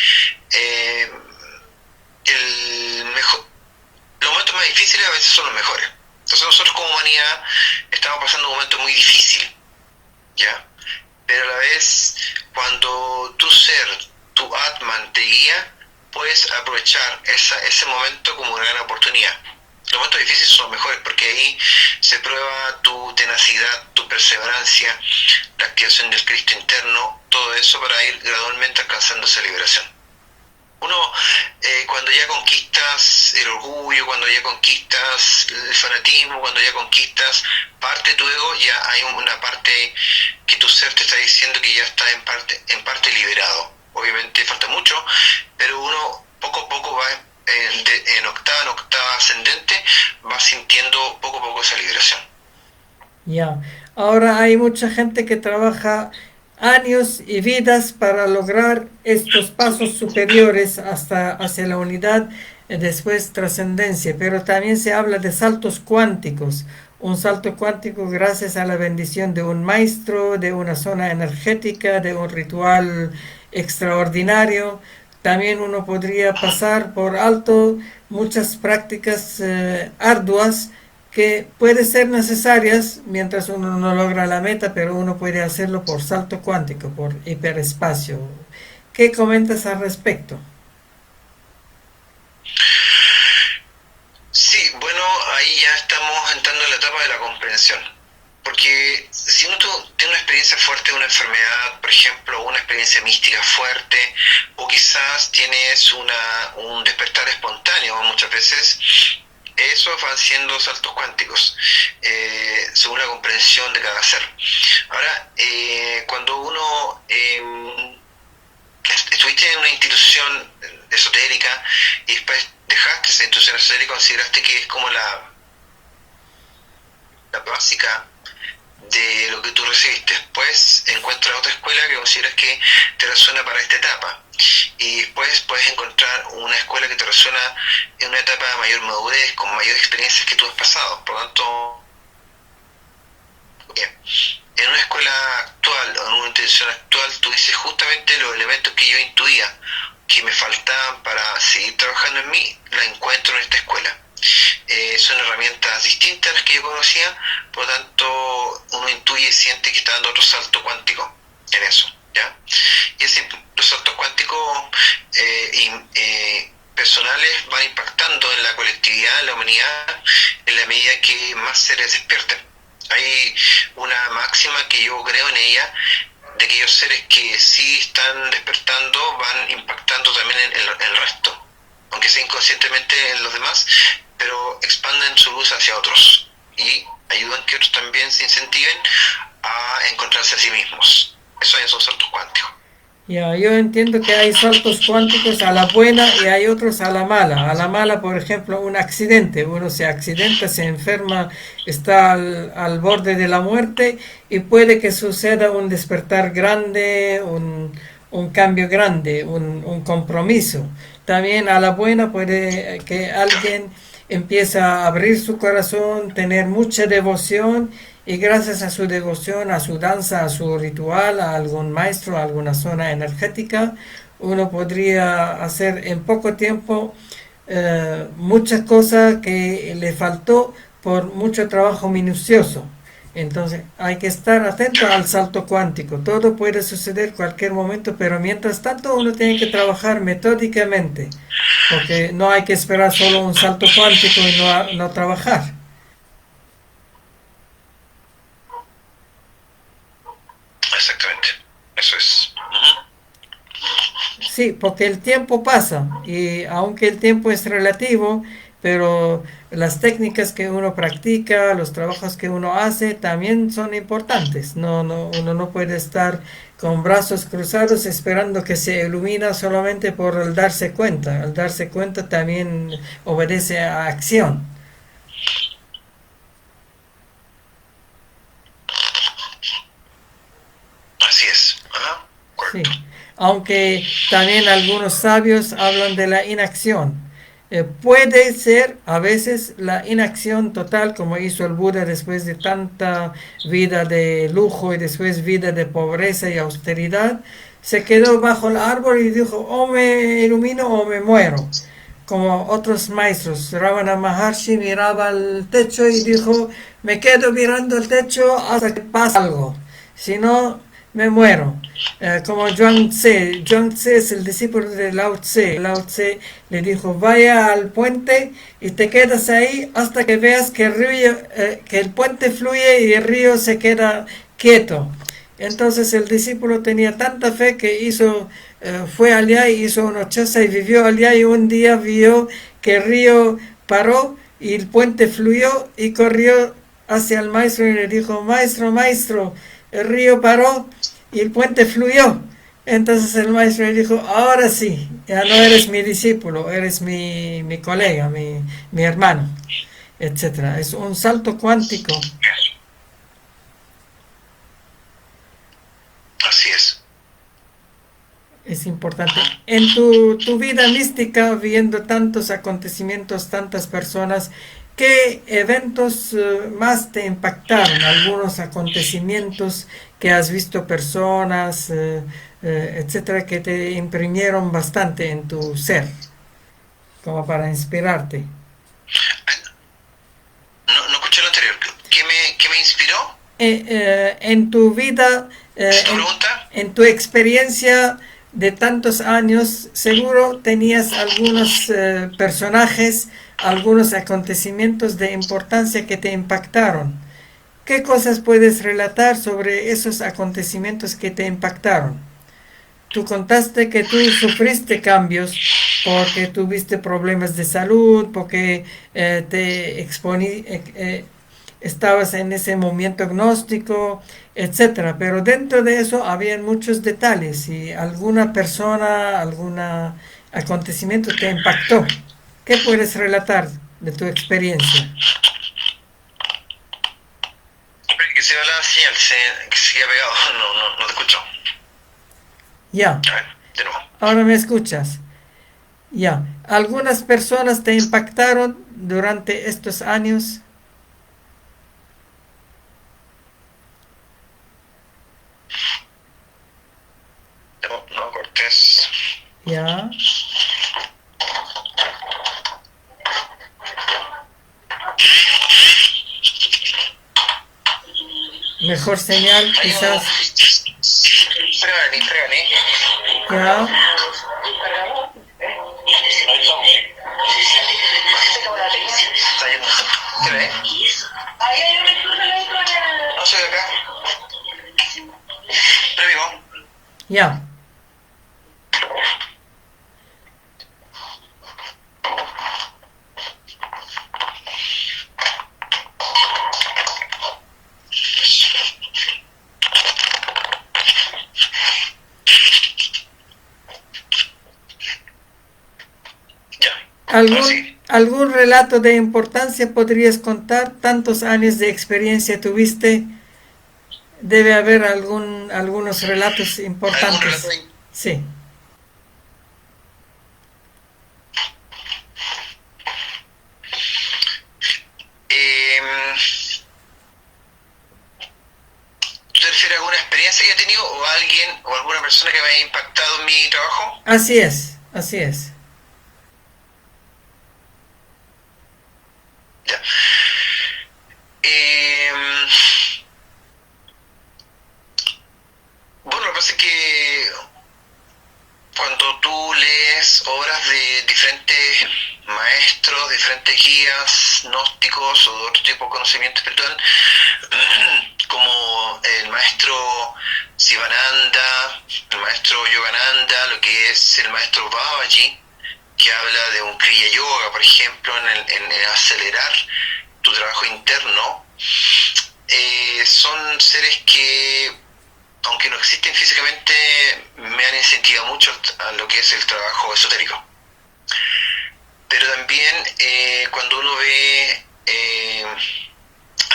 los momentos más difíciles a veces son los mejores. Entonces nosotros como humanidad estamos pasando un momento muy difícil, ¿ya? Pero a la vez, cuando tu ser, tu Atman te guía, puedes aprovechar ese momento como una gran oportunidad. Los momentos difíciles son los mejores porque ahí se prueba tu tenacidad, tu perseverancia, la activación del Cristo interno, todo eso para ir gradualmente alcanzando esa liberación. Uno, cuando ya conquistas el orgullo, cuando ya conquistas el fanatismo, cuando ya conquistas parte de tu ego, ya hay una parte que tu ser te está diciendo que ya está en parte liberado. Obviamente falta mucho, pero uno poco a poco va en octava ascendente, va sintiendo poco a poco esa liberación. Ya, ahora hay mucha gente que trabaja años y vidas para lograr estos pasos superiores hasta hacia la unidad, después trascendencia, pero también se habla de saltos cuánticos. Un salto cuántico gracias a la bendición de un maestro, de una zona energética, de un ritual extraordinario. También uno podría pasar por alto muchas prácticas arduas que pueden ser necesarias mientras uno no logra la meta, pero uno puede hacerlo por salto cuántico, por hiperespacio. ¿Qué comentas al respecto? Sí, bueno, ahí ya estamos entrando en la etapa de la comprensión. Porque si uno tiene una experiencia fuerte de una enfermedad, por ejemplo, una experiencia mística fuerte, o quizás tienes un despertar espontáneo, muchas veces, esos van siendo saltos cuánticos, según la comprensión de cada ser. Ahora, cuando uno estuviste en una institución esotérica y después dejaste esa institución esotérica, consideraste que es como la básica de lo que tú recibiste. Después encuentras otra escuela que consideras que te resuena para esta etapa, y después puedes encontrar una escuela que te resuena en una etapa de mayor madurez, con mayores experiencias que tú has pasado. Por lo tanto, en una escuela actual o en una institución actual, tú dices justamente los elementos que yo intuía que me faltaban para seguir trabajando en mí, la encuentro en esta escuela. Son herramientas distintas a las que yo conocía, por lo tanto uno intuye y siente que está dando otro salto cuántico en eso, ¿ya? Y así los saltos cuánticos personales van impactando en la colectividad, en la humanidad, en la medida que más seres despierten. Hay una máxima que yo creo en ella, de aquellos seres que sí están despertando van impactando también en el resto, aunque sea inconscientemente en los demás, pero expanden su luz hacia otros y ayudan que otros también se incentiven a encontrarse a sí mismos. Eso es un salto cuántico. Ya, yo entiendo que hay saltos cuánticos a la buena y hay otros a la mala. A la mala, por ejemplo, un accidente. Uno se accidenta, se enferma, está borde de la muerte y puede que suceda un despertar grande, un cambio grande, un compromiso. También a la buena puede que alguien empiece a abrir su corazón, tener mucha devoción y gracias a su devoción, a su danza, a su ritual, a algún maestro, a alguna zona energética, uno podría hacer en poco tiempo muchas cosas que le faltó por mucho trabajo minucioso. Entonces hay que estar atento al salto cuántico. Todo puede suceder cualquier momento, pero mientras tanto uno tiene que trabajar metódicamente, porque no hay que esperar solo un salto cuántico y no trabajar. Exactamente, eso es. Sí, porque el tiempo pasa y aunque el tiempo es relativo, pero las técnicas que uno practica, los trabajos que uno hace también son importantes. Uno no puede estar con brazos cruzados esperando que se ilumina solamente por el darse cuenta. El darse cuenta también obedece a acción. Así es. Ajá, Sí, correcto. aunque también algunos sabios hablan de la inacción. Puede ser a veces la inacción total, como hizo el Buda después de tanta vida de lujo y después vida de pobreza y austeridad. Se quedó bajo el árbol y dijo, o me ilumino o me muero. Como otros maestros, Ravana Maharshi miraba al techo y dijo, me quedo mirando el techo hasta que pasa algo. Si no, me muero. Como Zhuang Tse es el discípulo de Lao Tse. Lao Tse le dijo, vaya al puente y te quedas ahí hasta que veas que que el puente fluye y el río se queda quieto. Entonces el discípulo tenía tanta fe que fue allá y hizo una choza y vivió allá y un día vio que el río paró y el puente fluyó y corrió hacia el maestro y le dijo, maestro, maestro, el río paró y el puente fluyó. Entonces el maestro le dijo, ahora sí, ya no eres mi discípulo, eres mi colega, mi hermano, etcétera. Es un salto cuántico. Así es. Es importante. En tu vida mística, viendo tantos acontecimientos, tantas personas, ¿qué eventos más te impactaron? Algunos acontecimientos que has visto personas, etcétera, que te imprimieron bastante en tu ser, como para inspirarte. No, no escuché lo anterior. ¿Qué me inspiró? En tu vida, ¿Es tu pregunta? en tu experiencia de tantos años, seguro tenías algunos personajes, algunos acontecimientos de importancia que te impactaron. ¿Qué cosas puedes relatar sobre esos acontecimientos que te impactaron? Tú contaste que tú sufriste cambios porque tuviste problemas de salud, porque te estabas en ese momento agnóstico, etcétera. Pero dentro de eso habían muchos detalles y alguna persona, algún acontecimiento te impactó. ¿Qué puedes relatar de tu experiencia? Que se va la señal, que se queda pegado. No te escucho. Ya, A ver, de nuevo. ahora me escuchas. Ya, algunas personas te impactaron durante estos años. No, Cortés. Ya, mejor señal Hay un... quizás. Pregani. Ya, Está yendo. ¿Qué ve? No soy de acá. Pero vivo. ya. Ya. Ahora sí. ¿Algún relato de importancia podrías contar? Tantos años de experiencia tuviste. Debe haber algunos relatos ¿Algún relato importantes. de... Sí. ¿Tú te refieres a alguna experiencia que he tenido o a alguien o alguna persona que me haya impactado en mi trabajo? Así es, así es. Ya. Bueno, lo que pasa es que cuando tú lees obras de diferentes maestros, diferentes guías gnósticos o de otro tipo de conocimiento espiritual, como el maestro Sivananda, el maestro Yogananda, lo que es el maestro Babaji, que habla de un Kriya Kriya Yoga, por ejemplo, en acelerar tu trabajo interno, son seres que, aunque no existen físicamente, me han incentivado mucho a lo que es el trabajo esotérico. Pero también cuando uno ve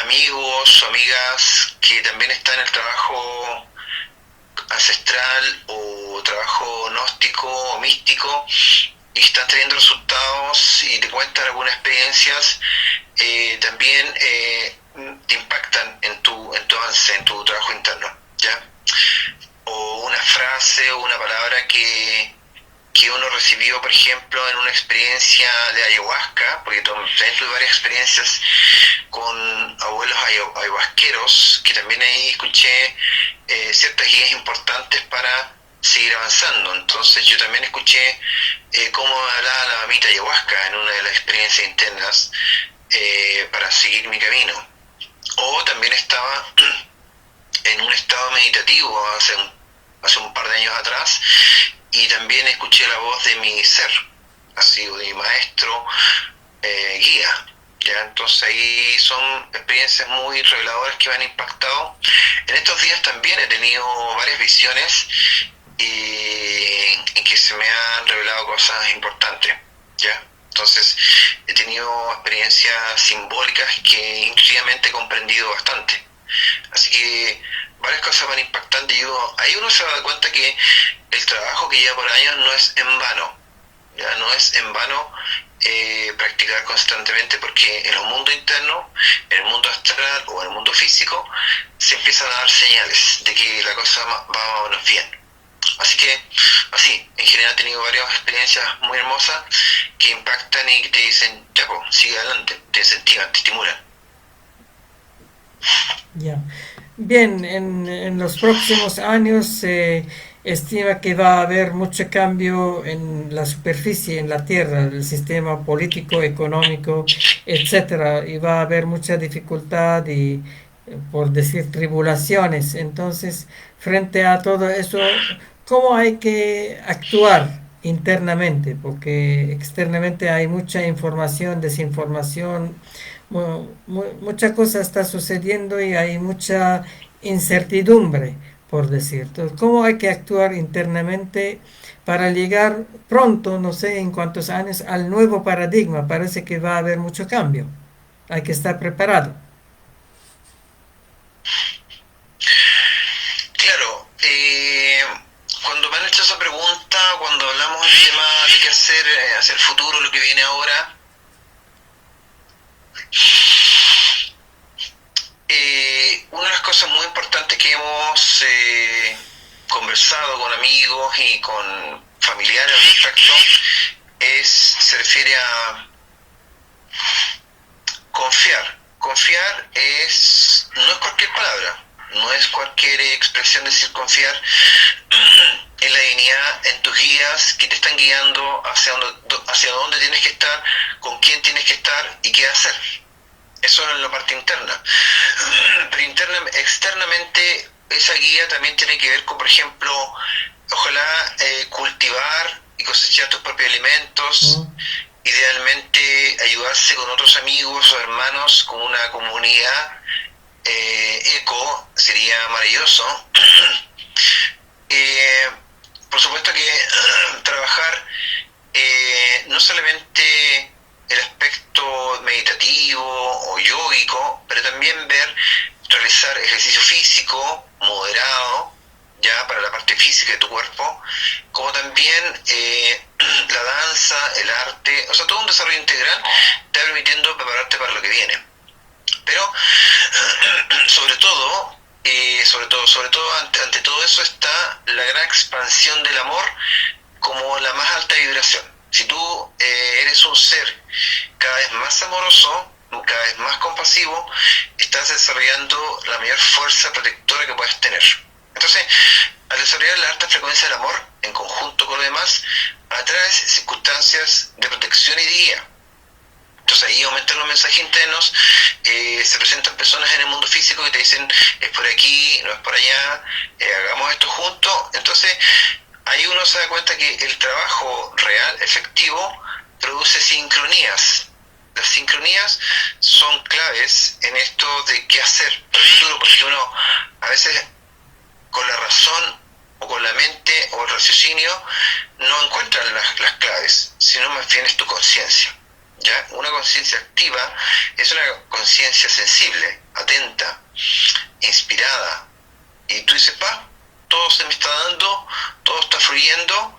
amigos o amigas que también están en el trabajo ancestral o trabajo gnóstico o místico y están teniendo resultados y te cuentan algunas experiencias, también te impactan en tu avance, en tu trabajo interno, ¿ya? O una frase o una palabra que uno recibió, por ejemplo, en una experiencia de ayahuasca, porque también tuve varias experiencias con abuelos ayahuasqueros, que también ahí escuché ciertas guías importantes para seguir avanzando. Entonces yo también escuché cómo hablaba la mamita ayahuasca en una de las experiencias internas para seguir mi camino. O también estaba en un estado meditativo hace un par de años atrás, y también escuché la voz de mi ser, así, de mi maestro guía, ¿ya? Entonces ahí son experiencias muy reveladoras que me han impactado. En estos días también he tenido varias visiones en que se me han revelado cosas importantes, ¿ya? Entonces he tenido experiencias simbólicas que intuitivamente he comprendido bastante. Así que varias cosas van impactando, y ahí uno se da cuenta que el trabajo que lleva por años no es en vano, ya no es en vano practicar constantemente, porque en el mundo interno, en el mundo astral o en el mundo físico, se empiezan a dar señales de que la cosa va más o menos bien. Así que, así, en general he tenido varias experiencias muy hermosas que impactan y que te dicen, ya pues, sigue adelante, te incentivan, te estimulan. Ya. Bien, en los próximos años se estima que va a haber mucho cambio en la superficie, en la Tierra, el sistema político, económico, etcétera, y va a haber mucha dificultad y, por decir, tribulaciones. Entonces, frente a todo eso, ¿cómo hay que actuar internamente? Porque externamente hay mucha información, desinformación, mucha cosa está sucediendo y hay mucha incertidumbre, por decir. Entonces, ¿cómo hay que actuar internamente para llegar pronto, no sé en cuántos años, al nuevo paradigma? Parece que va a haber mucho cambio. Hay que estar preparado. Claro, cuando me han hecho esa pregunta, cuando hablamos del tema de qué hacer hacia el futuro, lo que viene ahora, una de las cosas muy importantes que hemos conversado con amigos y con familiares al respecto se refiere a confiar. Confiar no es cualquier palabra, no es cualquier expresión de decir confiar en la divinidad, en tus guías que te están guiando hacia dónde tienes que estar, con quién tienes que estar y qué hacer. Eso es la parte interna. Pero externamente, esa guía también tiene que ver con, por ejemplo, ojalá cultivar y cosechar tus propios alimentos, idealmente ayudarse con otros amigos o hermanos, con una comunidad eco, sería maravilloso. Por supuesto que trabajar no solamente el aspecto meditativo o yógico, pero también realizar ejercicio físico moderado, ya para la parte física de tu cuerpo, como también la danza, el arte, o sea, todo un desarrollo integral te va permitiendo prepararte para lo que viene. Pero sobre todo, ante todo eso está la gran expansión del amor como la más alta vibración. Si tú eres un ser cada vez más amoroso, cada vez más compasivo, estás desarrollando la mayor fuerza protectora que puedes tener. Entonces, al desarrollar la alta frecuencia del amor, en conjunto con lo demás, atraes circunstancias de protección y de guía. Entonces ahí aumentan los mensajes internos, se presentan personas en el mundo físico que te dicen, es por aquí, no es por allá, hagamos esto juntos. Entonces ahí uno se da cuenta que el trabajo real, efectivo, produce ese sincronías. Las sincronías son claves en esto de qué hacer para el futuro, porque uno a veces con la razón o con la mente o el raciocinio no encuentra las claves, sino más bien es tu conciencia. ¿Ya? Una conciencia activa es una conciencia sensible, atenta, inspirada. Y tú dices, todo se me está dando, todo está fluyendo,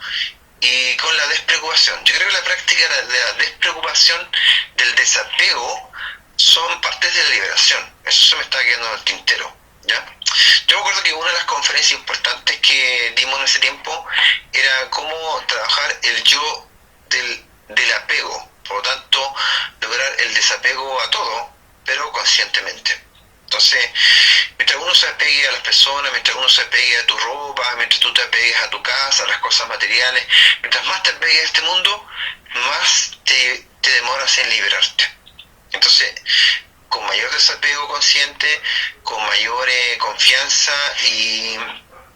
y con la despreocupación. Yo creo que la práctica de la despreocupación, del desapego, son partes de la liberación. Eso se me está quedando en el tintero. ¿Ya? Yo me acuerdo que una de las conferencias importantes que dimos en ese tiempo era cómo trabajar el yo del apego. Por lo tanto, lograr el desapego a todo, pero conscientemente. Entonces, mientras uno se apegue a las personas, mientras uno se apegue a tu ropa, mientras tú te apegues a tu casa, a las cosas materiales, mientras más te apegues a este mundo, más te demoras en liberarte. Entonces, con mayor desapego consciente, con mayor confianza y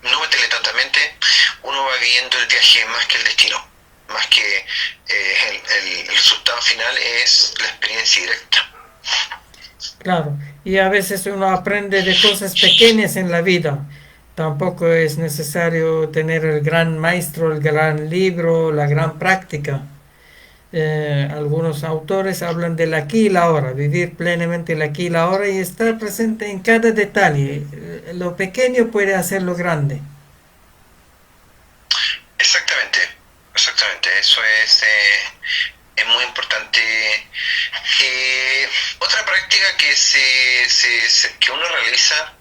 no meterle tanta mente, uno va viviendo el viaje más que el destino. Más que el resultado final es la experiencia directa. Claro, y a veces uno aprende de cosas pequeñas en la vida. Tampoco es necesario tener el gran maestro, el gran libro, la gran práctica. Algunos autores hablan del aquí y la ahora, vivir plenamente el aquí y la ahora y estar presente en cada detalle. Lo pequeño puede hacerlo grande. Exactamente, eso es muy importante. Otra práctica que uno realiza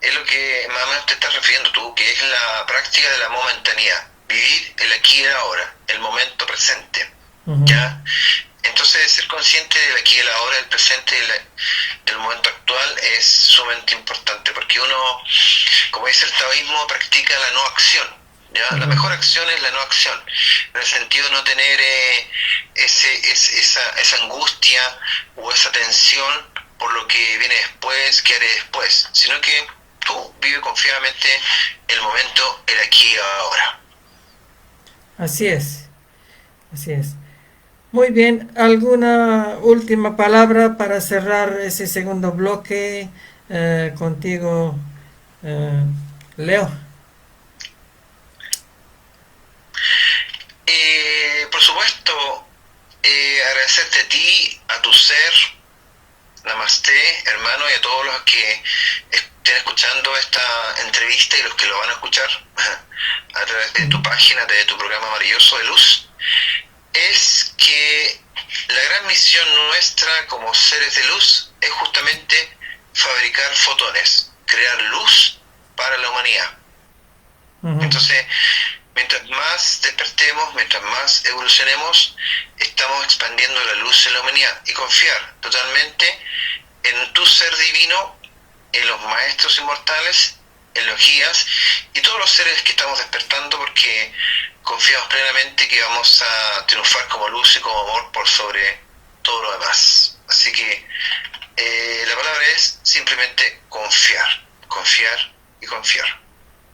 es lo que más o menos te estás refiriendo tú, que es la práctica de la momentaneidad, vivir el aquí y el ahora, el momento presente. ¿Ya? Entonces, ser consciente del aquí y el ahora, del presente, del momento actual, es sumamente importante, porque uno, como dice el taoísmo, practica la no acción. ¿Ya? La mejor acción es la no acción, en el sentido de no tener esa angustia o esa tensión por lo que viene después, qué haré después, sino que tú vive confiadamente el momento, el aquí y ahora. Así es, así es. Muy bien, ¿alguna última palabra para cerrar ese segundo bloque contigo, Leo? Por supuesto, agradecerte a ti, a tu ser, Namaste, hermano, y a todos los que estén escuchando esta entrevista y los que lo van a escuchar a través de tu página, de tu programa maravilloso de luz, es que la gran misión nuestra como seres de luz es justamente fabricar fotones, crear luz para la humanidad. Entonces, mientras más despertemos, mientras más evolucionemos, estamos expandiendo la luz en la humanidad y confiar totalmente en tu ser divino, en los maestros inmortales, en los guías y todos los seres que estamos despertando, porque confiamos plenamente que vamos a triunfar como luz y como amor por sobre todo lo demás. Así que la palabra es simplemente confiar, confiar y confiar.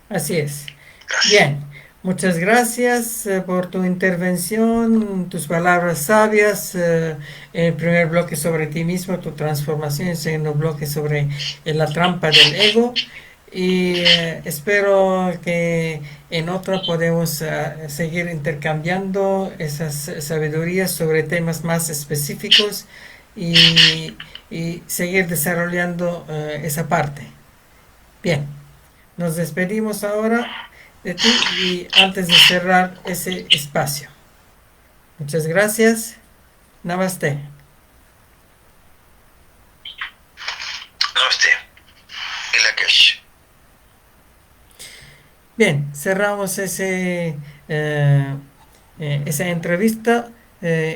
Así es. Gracias. Bien, muchas gracias por tu intervención, tus palabras sabias. El primer bloque sobre ti mismo, tu transformación, el segundo bloque sobre la trampa del ego. Y espero que en otra podemos seguir intercambiando esas sabidurías sobre temas más específicos y seguir desarrollando esa parte. Bien, nos despedimos ahora de ti y antes de cerrar ese espacio. Muchas gracias. Namaste. Namaste. Y la Kesh. Bien, cerramos esa entrevista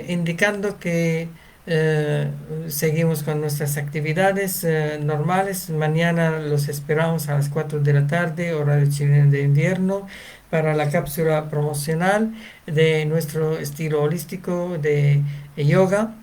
indicando que seguimos con nuestras actividades normales. Mañana los esperamos a las 4 de la tarde, horario chileno de invierno. para la cápsula promocional de nuestro estilo holístico de yoga,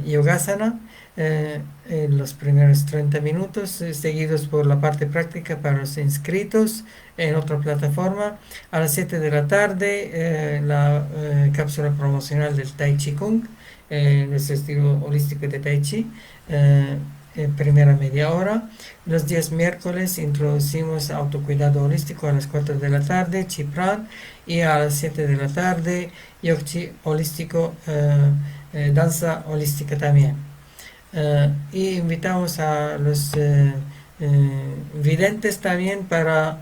yogasana, en los primeros 30 minutos, seguidos por la parte práctica para los inscritos en otra plataforma. A las 7 de la tarde, la cápsula promocional del Tai Chi Kung, nuestro estilo holístico de Tai Chi, en primera media hora. Los días miércoles introducimos autocuidado holístico a las 4 de la tarde, Chi Pran, y a las 7 de la tarde, Yogchi holístico, danza holística también. Y invitamos a los videntes también para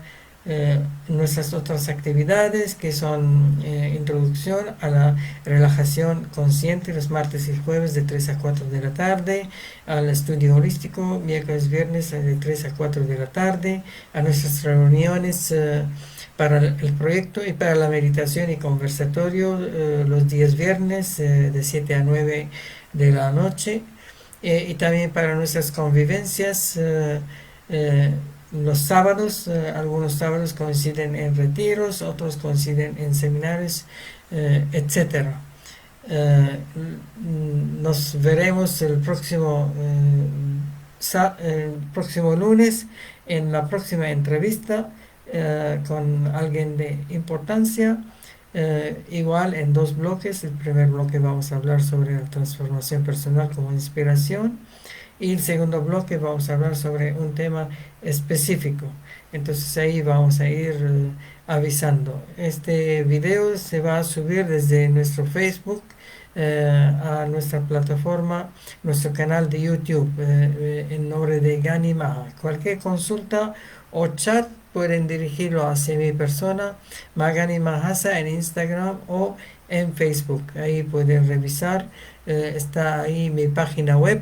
nuestras otras actividades, que son introducción a la relajación consciente los martes y jueves de 3 a 4 de la tarde, al estudio holístico miércoles viernes de 3 a 4 de la tarde, a nuestras reuniones para el proyecto y para la meditación y conversatorio los días viernes de 7 a 9 de la noche, y también para nuestras convivencias los sábados. Algunos sábados coinciden en retiros, otros coinciden en seminarios, etcétera. Nos veremos el próximo lunes en la próxima entrevista con alguien de importancia. Igual en dos bloques. El primer bloque vamos a hablar sobre la transformación personal como inspiración, y el segundo bloque vamos a hablar sobre un tema específico. Entonces ahí vamos a ir avisando. Este video se va a subir desde nuestro Facebook a nuestra plataforma, nuestro canal de YouTube, en nombre de Gani Maha. Cualquier consulta o chat pueden dirigirlo hacia mi persona, Magani Mahasa, en Instagram o en Facebook. Ahí pueden revisar. Está ahí mi página web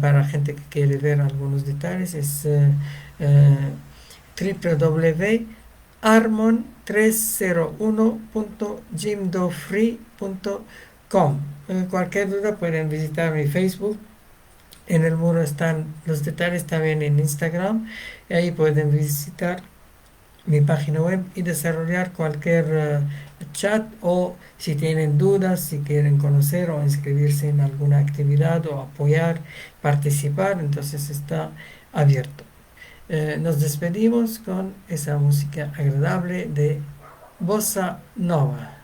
para gente que quiere ver algunos detalles. Es www.armon301.jimdofree.com. Cualquier duda pueden visitar mi Facebook. En el muro están los detalles también en Instagram. Y ahí pueden visitar mi página web y desarrollar cualquier chat, o si tienen dudas, si quieren conocer o inscribirse en alguna actividad o apoyar, participar, entonces está abierto. Nos despedimos con esa música agradable de Bossa Nova.